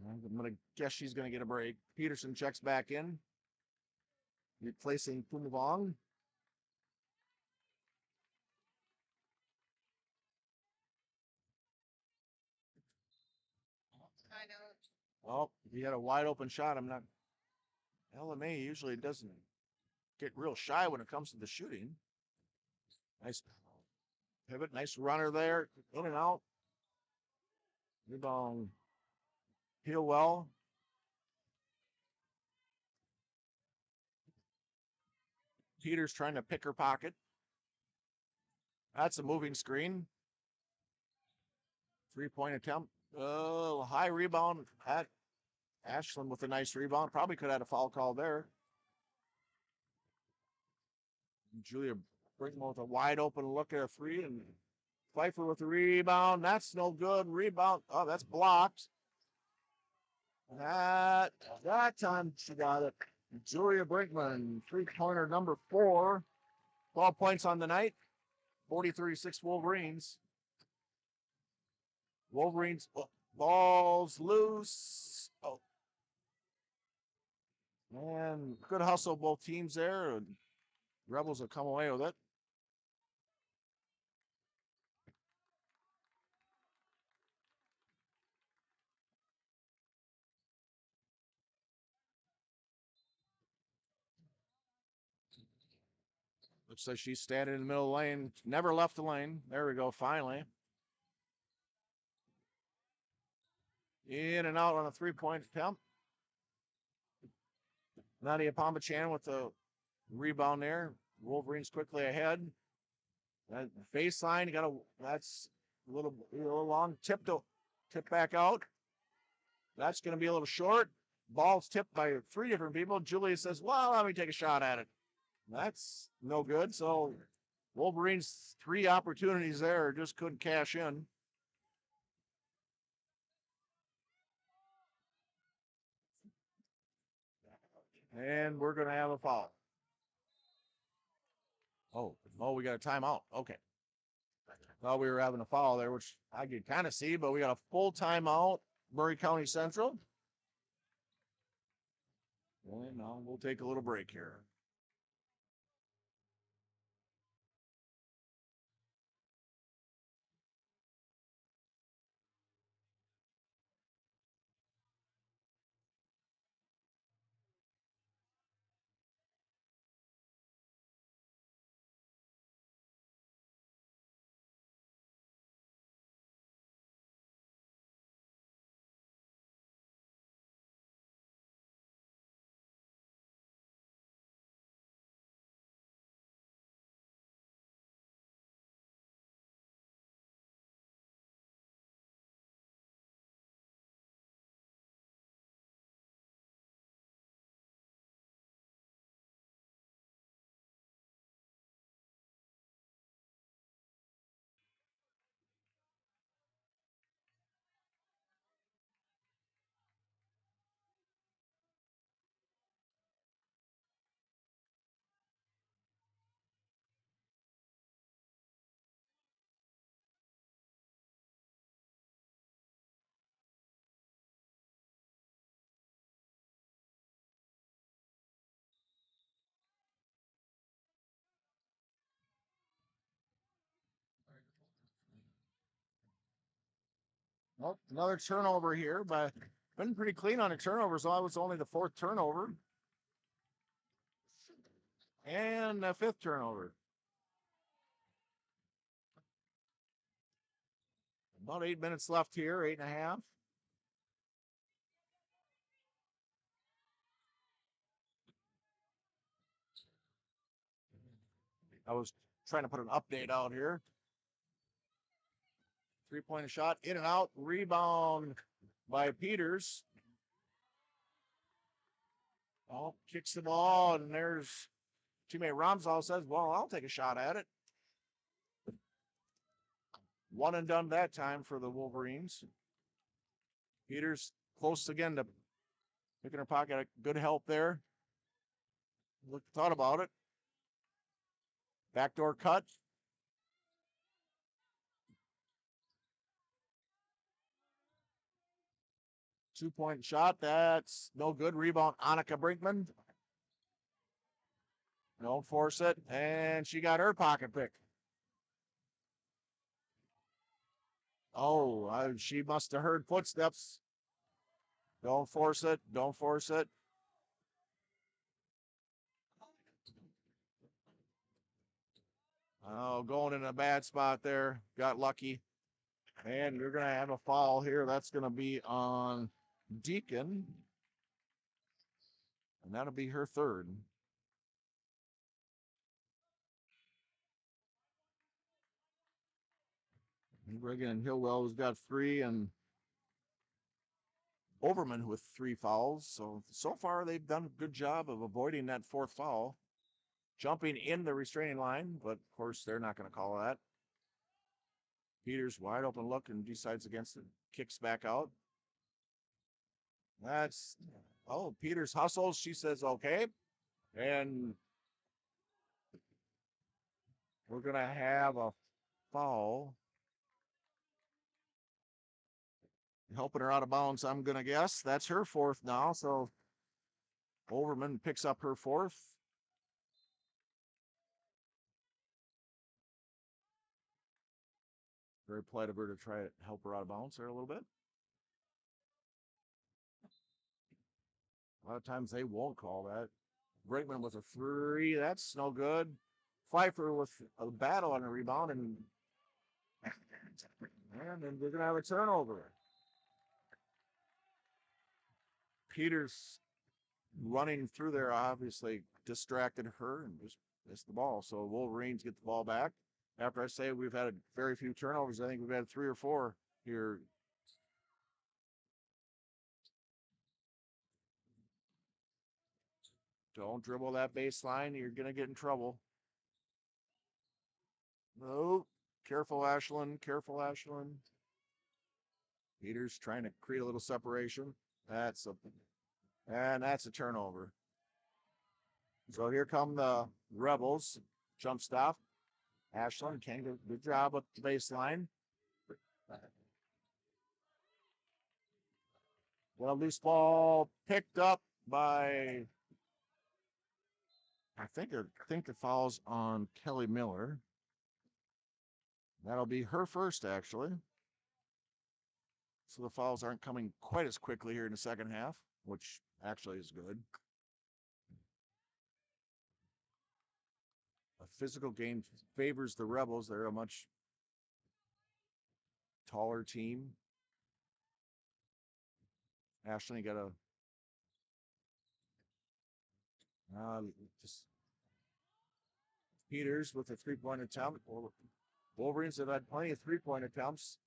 I'm gonna guess she's gonna get a break. Peterson checks back in, replacing Pumavong. Oh, he had a wide open shot. I'm not. LMA usually doesn't get real shy when it comes to the shooting. Nice pivot, nice runner there, in and out. Rebound, heel well. Peters trying to pick her pocket. That's a moving screen. 3-point attempt. High rebound at Ashland with a nice rebound. Probably could have had a foul call there. Julia Brinkman with a wide open look at a 3, and Pfeiffer with the rebound. That's no good. Rebound. Oh, that's blocked. That time she got it. Julia Brinkman, 3-pointer number 4. 12 points on the night. 40-36 Wolverines. Wolverines balls loose. Oh. And good hustle both teams there. And Rebels will come away with it. Looks like she's standing in the middle of the lane. Never left the lane. There we go, finally. In and out on a 3-point attempt. Nadia Pombachan with the rebound there. Wolverines quickly ahead. That baseline, that's a little long. Tip back out. That's going to be a little short. Ball's tipped by 3 different people. Julia says, well, let me take a shot at it. That's no good. So Wolverines 3 opportunities there, just couldn't cash in. And we're going to have a foul. Oh, we got a timeout. Okay. Thought we were having a foul there, which I could kind of see, but we got a full timeout, Murray County Central. And now we'll take a little break here. Well, another turnover here, but been pretty clean on the turnovers. So I was only the fourth turnover. And the fifth turnover. About 8 minutes left here, 8.5. I was trying to put an update out here. 3-point shot, in and out, rebound by Peters. Oh, kicks the ball, and there's teammate Ramsal says, well, I'll take a shot at it. One and done that time for the Wolverines. Peters close again to picking her pocket. Good help there. Thought about it. Backdoor cut. Two-point shot. That's no good. Rebound, Annika Brinkman. Don't force it. And she got her pocket pick. Oh, she must have heard footsteps. Don't force it. Don't force it. Oh, going in a bad spot there. Got lucky. And you're going to have a foul here. That's going to be on Deacon. And that'll be her third. Reagan and Hillwell's got 3, and Overman with 3 fouls. So far they've done a good job of avoiding that 4th foul. Jumping in the restraining line, but of course they're not going to call that. Peters wide open look and decides against it. Kicks back out. Peters hustles. She says, okay. And we're going to have a foul. Helping her out of bounds, I'm going to guess. That's her 4th now. So Overman picks up her 4th. Very polite of her to try to help her out of bounds there a little bit. A lot of times they won't call that. Brinkman with a 3. That's no good. Pfeiffer with a battle on the rebound, and then we're going to have a turnover. Peters running through there obviously distracted her and just missed the ball. So Wolverines get the ball back. After I say we've had very few turnovers, I think we've had 3 or 4 here. Don't dribble that baseline. You're going to get in trouble. No. Careful, Ashland. Careful, Ashland. Peters trying to create a little separation. That's a turnover. So here come the Rebels. Jump stop. Ashland can't do a good job with the baseline. Well, loose ball picked up by, I think the foul's on Kelly Miller. That'll be her first, actually. So the fouls aren't coming quite as quickly here in the second half, which actually is good. A physical game favors the Rebels. They're a much taller team. Ashley got a just Peters with a 3-point attempt. Wolverines have had plenty of 3-point attempts.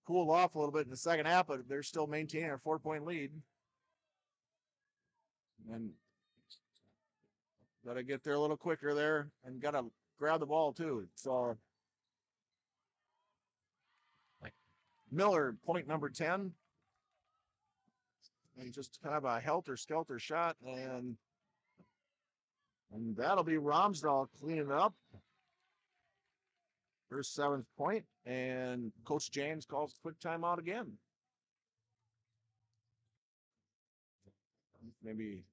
Cooled off a little bit in the second half, but they're still maintaining a 4-point lead. And got to get there a little quicker there and got to grab the ball too. So Miller, point number 10. And just kind of a helter-skelter shot. And that'll be Romsdahl cleaning it up. Her 7th point. And Coach James calls quick timeout again. Maybe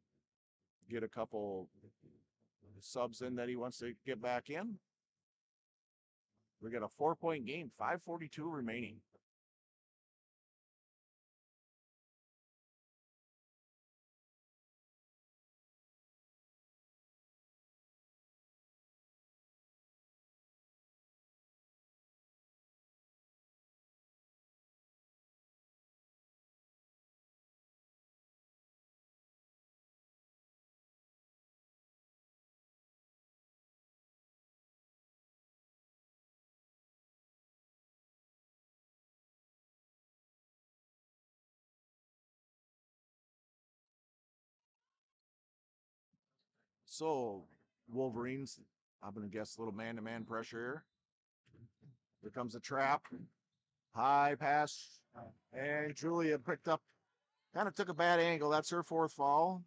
get a couple subs in that he wants to get back in. We got a 4-point game, 5:42 remaining. So Wolverines, I'm going to guess a little man-to-man pressure here. Here comes a trap. High pass. And Julia picked up, kind of took a bad angle. That's her 4th foul.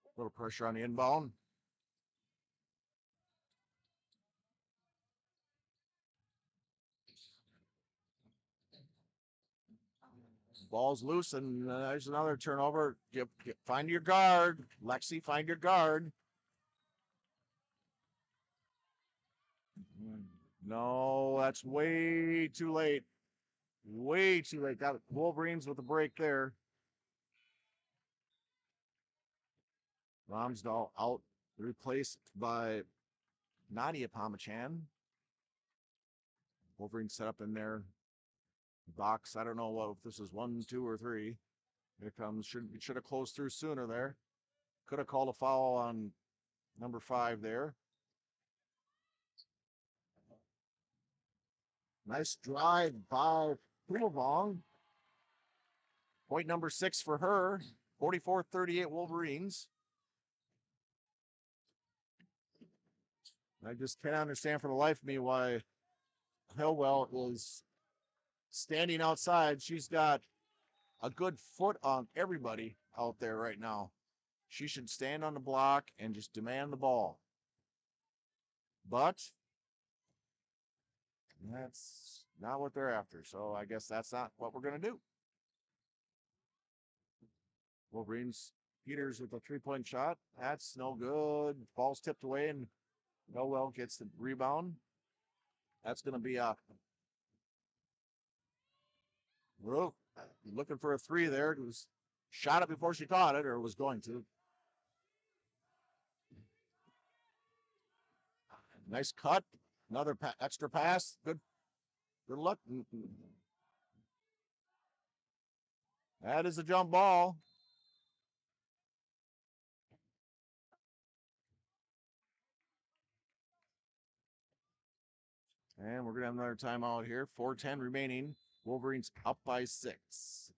A little pressure on the inbound. Ball's loose, and there's another turnover. Find your guard. Lexi, find your guard. No, that's way too late. Way too late. Got Wolverines with a break there. Romsdahl out, replaced by Nadia Pomachan. Wolverines set up in their box. I don't know if this is 1, 2, or 3. Here comes, should have closed through sooner there. Could have called a foul on number 5 there. Nice drive by Pumavong. Point number 6 for her. 44-38 Wolverines. I just can't understand for the life of me why Hillwell is standing outside. She's got a good foot on everybody out there right now. She should stand on the block and just demand the ball. But that's not what they're after. So I guess that's not what we're going to do. Wolverines, Peters with a 3-point shot. That's no good. Ball's tipped away and Noel gets the rebound. That's going to be a looking for a 3 there. It was shot it before she caught it, or was going to. Nice cut. Another extra pass. Good luck. That is a jump ball. And we're going to have another timeout here. 4:10 remaining. Wolverines up by 6.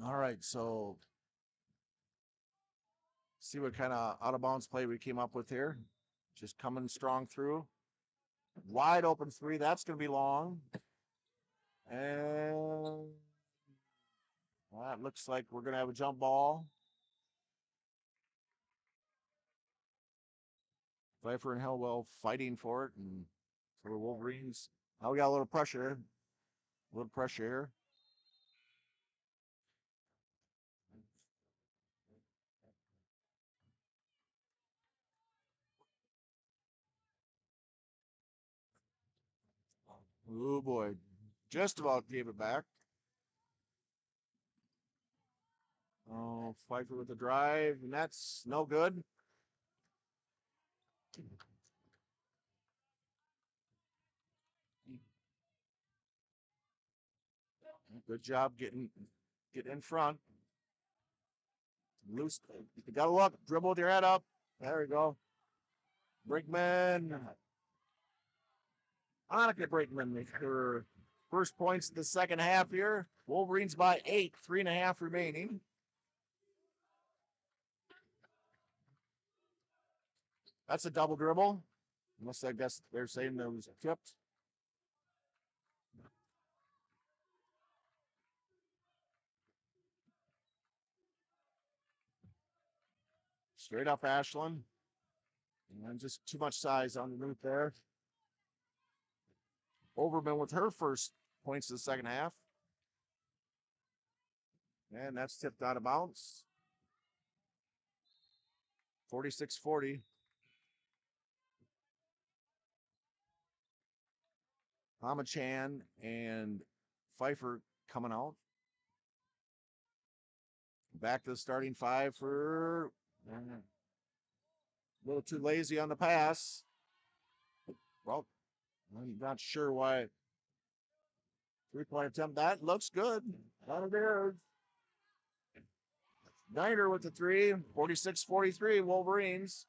All right, so see what kind of out of bounds play we came up with here. Just coming strong through. Wide open three. That's going to be long. And that looks like we're going to have a jump ball. Pfeiffer and Hillwell fighting for it. And so the Wolverines. Now we got a little pressure. A little pressure here. Oh boy. Just about gave it back. Oh, Pfeiffer with the drive, and that's no good. Good job getting in front. Loose. You gotta look. Dribble with your head up. There we go. Brinkman. Annika Brinkman makes her first points in the second half here. Wolverines by 8, 3.5 remaining. That's a double dribble. Unless I guess they're saying that was tipped. Straight up Ashland. And just too much size underneath there. Overman with her first points in the second half. And that's tipped out of bounds. 46-40. Hamachan and Pfeiffer coming out. Back to the starting five for a little too lazy on the pass. Well, I'm not sure why. 3-point attempt. That looks good. That it is. Niner with the three. 46-43 Wolverines.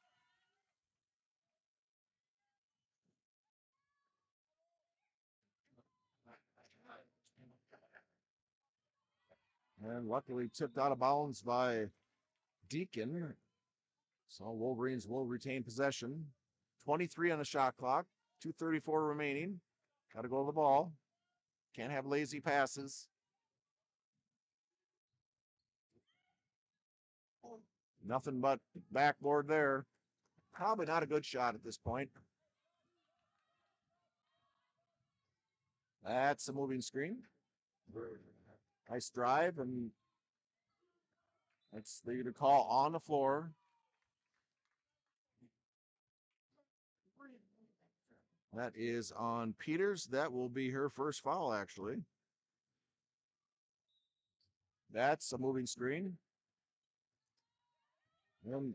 And luckily tipped out of bounds by Deacon. So Wolverines will retain possession. 23 on the shot clock. 2:34 remaining. Got to go to the ball. Can't have lazy passes. Nothing but backboard there. Probably not a good shot at this point. That's a moving screen. Nice drive, and that's the call on the floor. That is on Peters. That will be her first foul, actually. That's a moving screen. And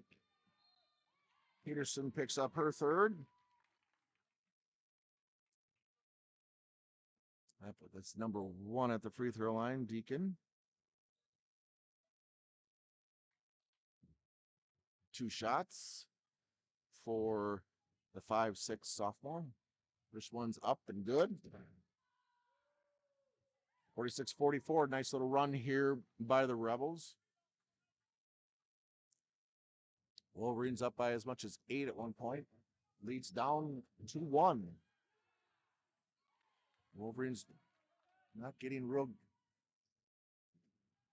Peterson picks up her third. That's number 1 at the free throw line, Deacon. 2 shots for the 5'6" sophomore. This one's up and good. 46-44. Nice little run here by the Rebels. Wolverines up by as much as 8 at one point. Leads down 2-1. Wolverines not getting real.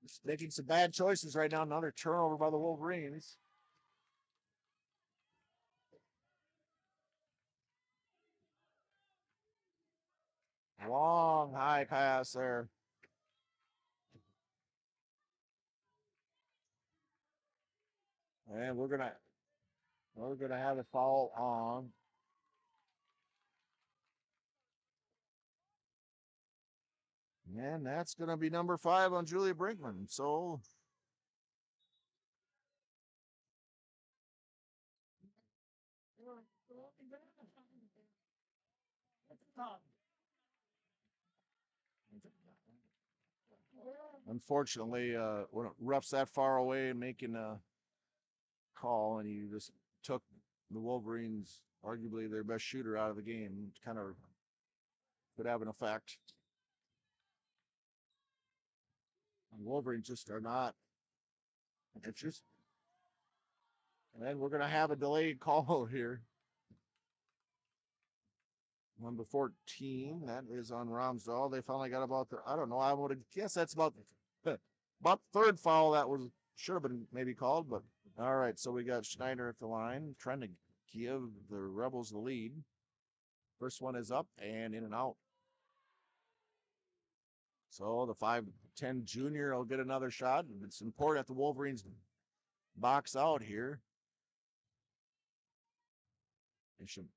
Just making some bad choices right now. Another turnover by the Wolverines. Long high pass there. And we're gonna have a foul on. And that's gonna be number 5 on Julia Brinkman. So unfortunately, when a ref's that far away and making a call, and you just took the Wolverines, arguably their best shooter, out of the game, kind of could have an effect. Wolverines just are not. It's just, and then we're gonna have a delayed call here. Number 14, that is on Ramsdale. They finally got about the, I don't know, I would guess that's about about third foul that was should have been maybe called, but all right. So we got Schneider at the line trying to give the Rebels the lead. First one is up and in and out. So the 5'10" junior will get another shot. It's important that the Wolverines box out here. They should,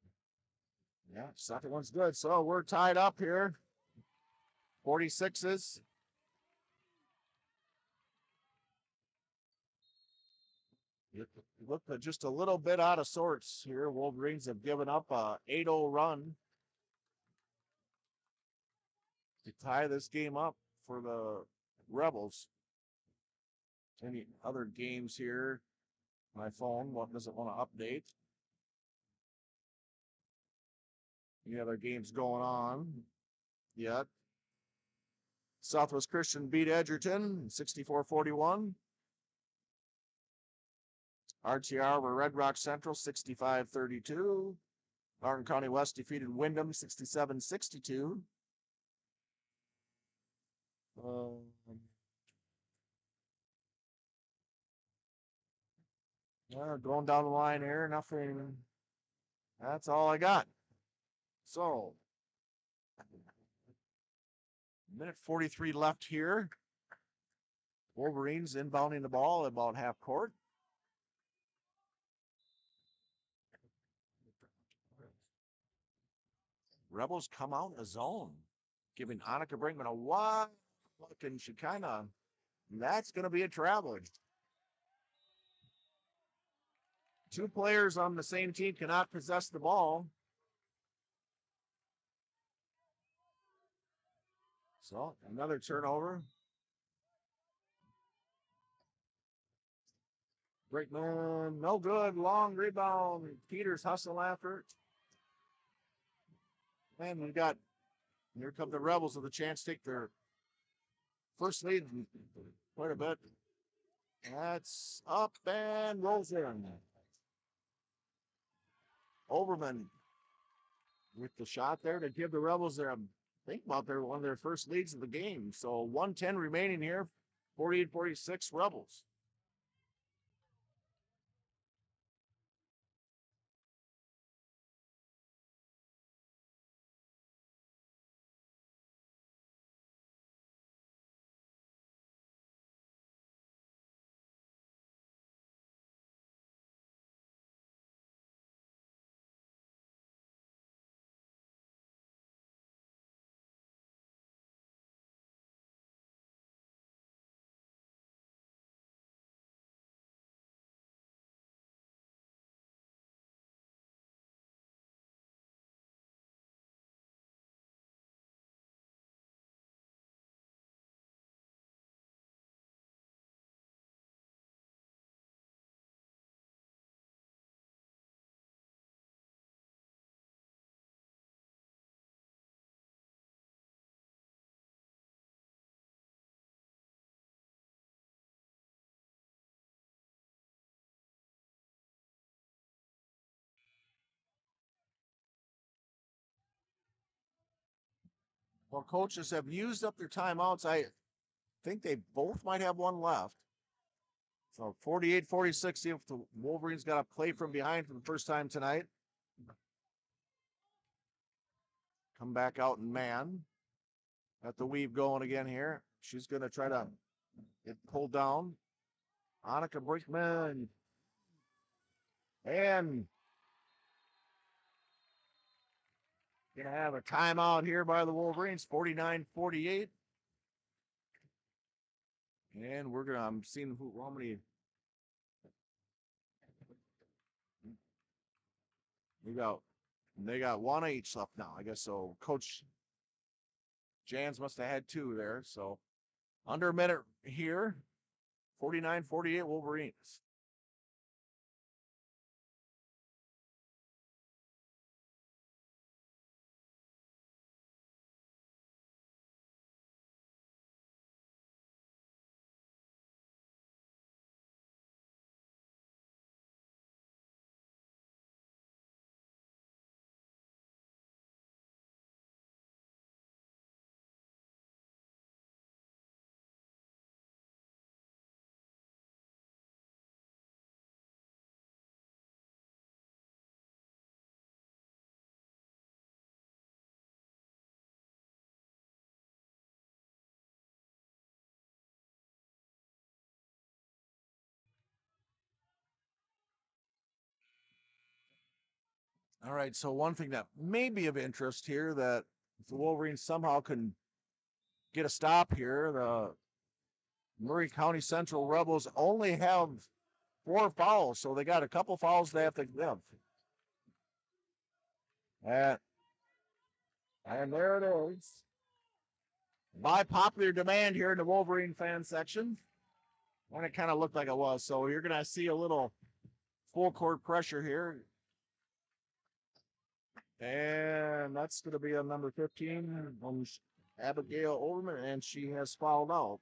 yeah, second one's good. So we're tied up here. 46s. Look just a little bit out of sorts here. Wolverines have given up a 8-0 run to tie this game up for the Rebels. Any other games here? My phone doesn't want to update. Any other games going on yet? Southwest Christian beat Edgerton 64-41. RTR over Red Rock Central 65-32. Martin County West defeated Wyndham 67-62. Going down the line here, nothing. That's all I got. So, minute 43 left here. Wolverines inbounding the ball about half court. Rebels come out in the zone, giving Annika Brinkman a wide look, and she kind of, that's going to be a traveler. Two players on the same team cannot possess the ball. So, another turnover. Brinkman, no good. Long rebound. Peters hustle after it. And we got, here come the Rebels with a chance to take their first lead in quite a bit. That's up and rolls in. Overman with the shot there to give the Rebels their, think about their one of their first leads of the game. So 110 remaining here, 48-46 Rebels. Well, coaches have used up their timeouts. I think they both might have one left. So 48-46, see if the Wolverines got to play from behind for the first time tonight. Come back out and man. Got the weave going again here. She's going to try to get pulled down. Annika Brinkman. And going to have a timeout here by the Wolverines, 49-48. And we're going to, I'm seeing how many. They got one each left now, I guess. So Coach Jans must have had two there. So under a minute here, 49-48 Wolverines. All right, so one thing that may be of interest here that if the Wolverines somehow can get a stop here, the Murray County Central Rebels only have 4 fouls, so they got a couple fouls they have to give. And, and there it is. By popular demand here in the Wolverine fan section. And it kind of looked like it was. So you're going to see a little full court pressure here. And that's going to be on number 15, Abigail Overman, and she has fouled out.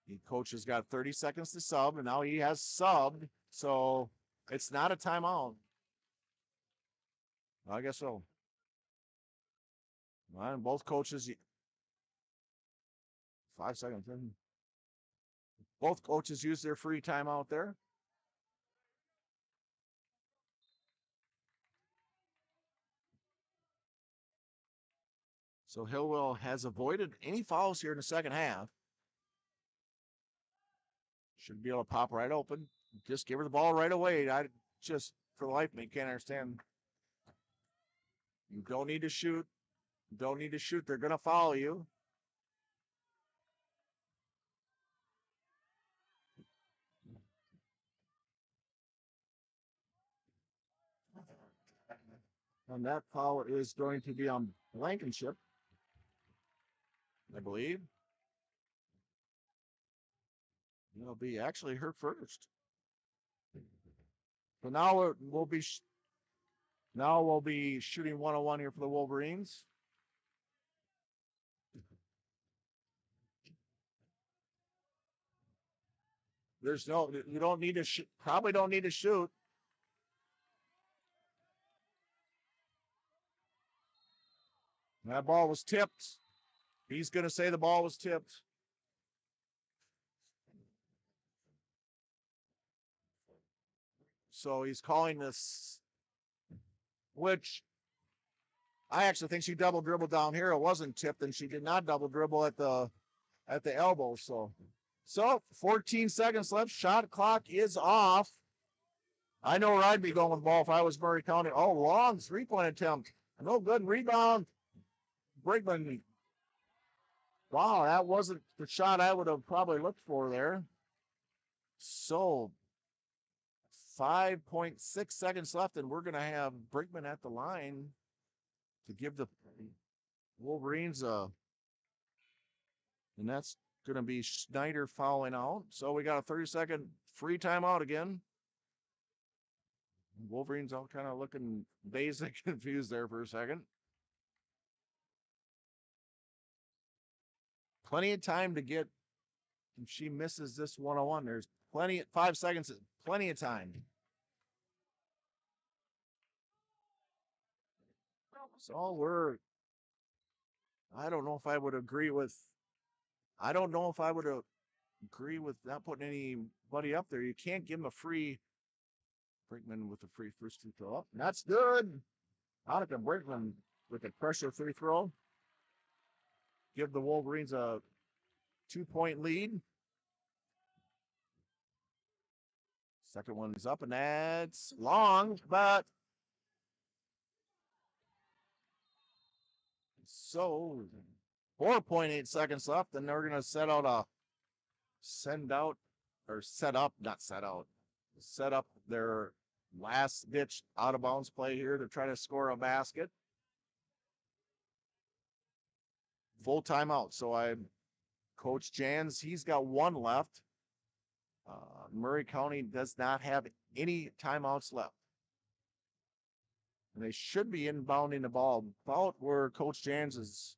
The coach has got 30 seconds to sub, and now he has subbed, so it's not a timeout. I guess so. And both coaches, 5 seconds. Both coaches use their free timeout there. So Hillwell has avoided any fouls here in the second half. Should be able to pop right open. Just give her the ball right away. I just, for the life of me, can't understand. You don't need to shoot. Don't need to shoot. They're going to follow you. And that foul is going to be on Blankenship, I believe. It'll be actually her first. So now we'll be shooting 101 here for the Wolverines. You don't need to probably don't need to shoot. That ball was tipped. He's going to say the ball was tipped. So he's calling this, which I actually think she double dribbled down here. It wasn't tipped, and she did not double dribble at the elbow. So 14 seconds left. Shot clock is off. I know where I'd be going with the ball if I was Murray County. Oh, long 3-point attempt. No good. Rebound. Brickman. Wow, that wasn't the shot I would have probably looked for there. So 5.6 seconds left, and we're going to have Brinkman at the line to give the Wolverines and that's going to be Schneider fouling out. So we got a 30-second free timeout again. Wolverines all kind of looking dazed and confused there for a second. Plenty of time to get, if she misses this 101, there's 5 seconds, plenty of time. So I don't know if I would agree with not putting anybody up there. You can't give him a free Brinkman with the free first free throw up. That's good. Monica Brinkman with a pressure free throw. Give the Wolverines a 2-point lead. Second one is up, and that's long, but so 4.8 seconds left, and they're going to set up their last ditch out of bounds play here to try to score a basket. Full timeout. So Coach Jans, he's got 1 left. Murray County does not have any timeouts left. And they should be inbounding the ball about where Coach Jans is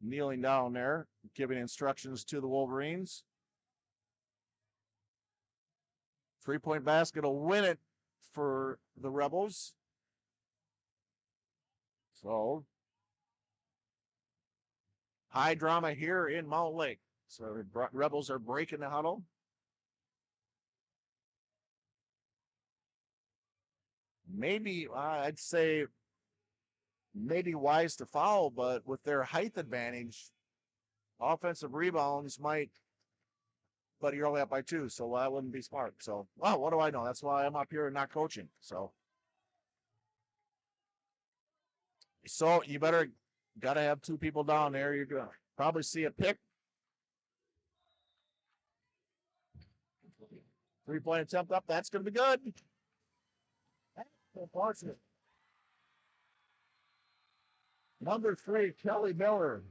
kneeling down there, giving instructions to the Wolverines. 3-point basket will win it for the Rebels. So high drama here in Mount Lake. So Rebels are breaking the huddle. maybe I'd say maybe wise to foul, but with their height advantage, offensive rebounds might, but you're only up by 2, so that wouldn't be smart. So, well, what do I know? That's why I'm up here and not coaching. So you better got to have 2 people down there. You're gonna probably see a pick. 3-point attempt up. That's gonna be good. Unfortunate. Number 3, Kelly Miller.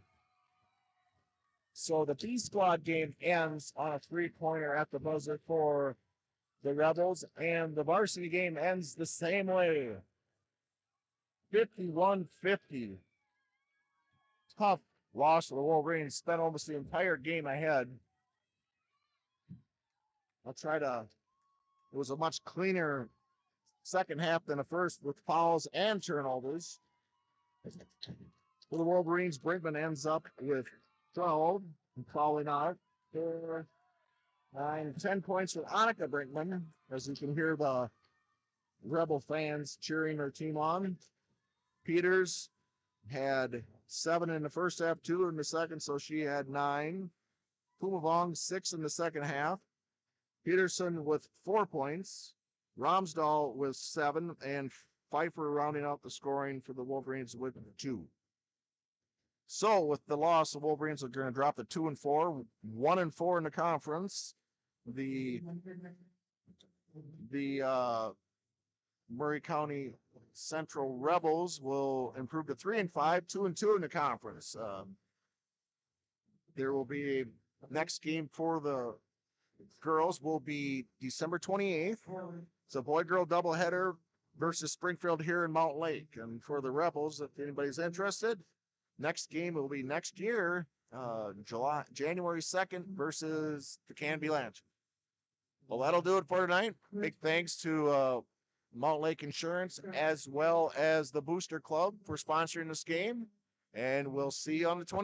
So the B squad game ends on a 3-pointer at the buzzer for the Rebels, and the varsity game ends the same way. 51-50. Tough loss for the Wolverines. Spent almost the entire game ahead. It was a much cleaner second half than the first with fouls and turnovers. For the Wolverines, Brinkman ends up with 12 and fouling out. 4, 9, 10 points for Annika Brinkman, as you can hear the Rebel fans cheering her team on. Peters had 7 in the first half, 2 in the second, so she had 9. Pumavong, 6 in the second half. Peterson with 4 points. Ramsdahl with 7, and Pfeiffer rounding out the scoring for the Wolverines with 2. So with the loss, the Wolverines are going to drop to 2-4, 1-4 in the conference. The Murray County Central Rebels will improve to 3-5, 2-2 in the conference. There will be a next game for the girls will be December 28th. It's a boy-girl doubleheader versus Springfield here in Mountain Lake. And for the Rebels, if anybody's interested, next game will be next year, January 2nd versus the Canby Lanch. Well, that'll do it for tonight. Big thanks to Mountain Lake Insurance as well as the Booster Club for sponsoring this game. And we'll see you on the 20th.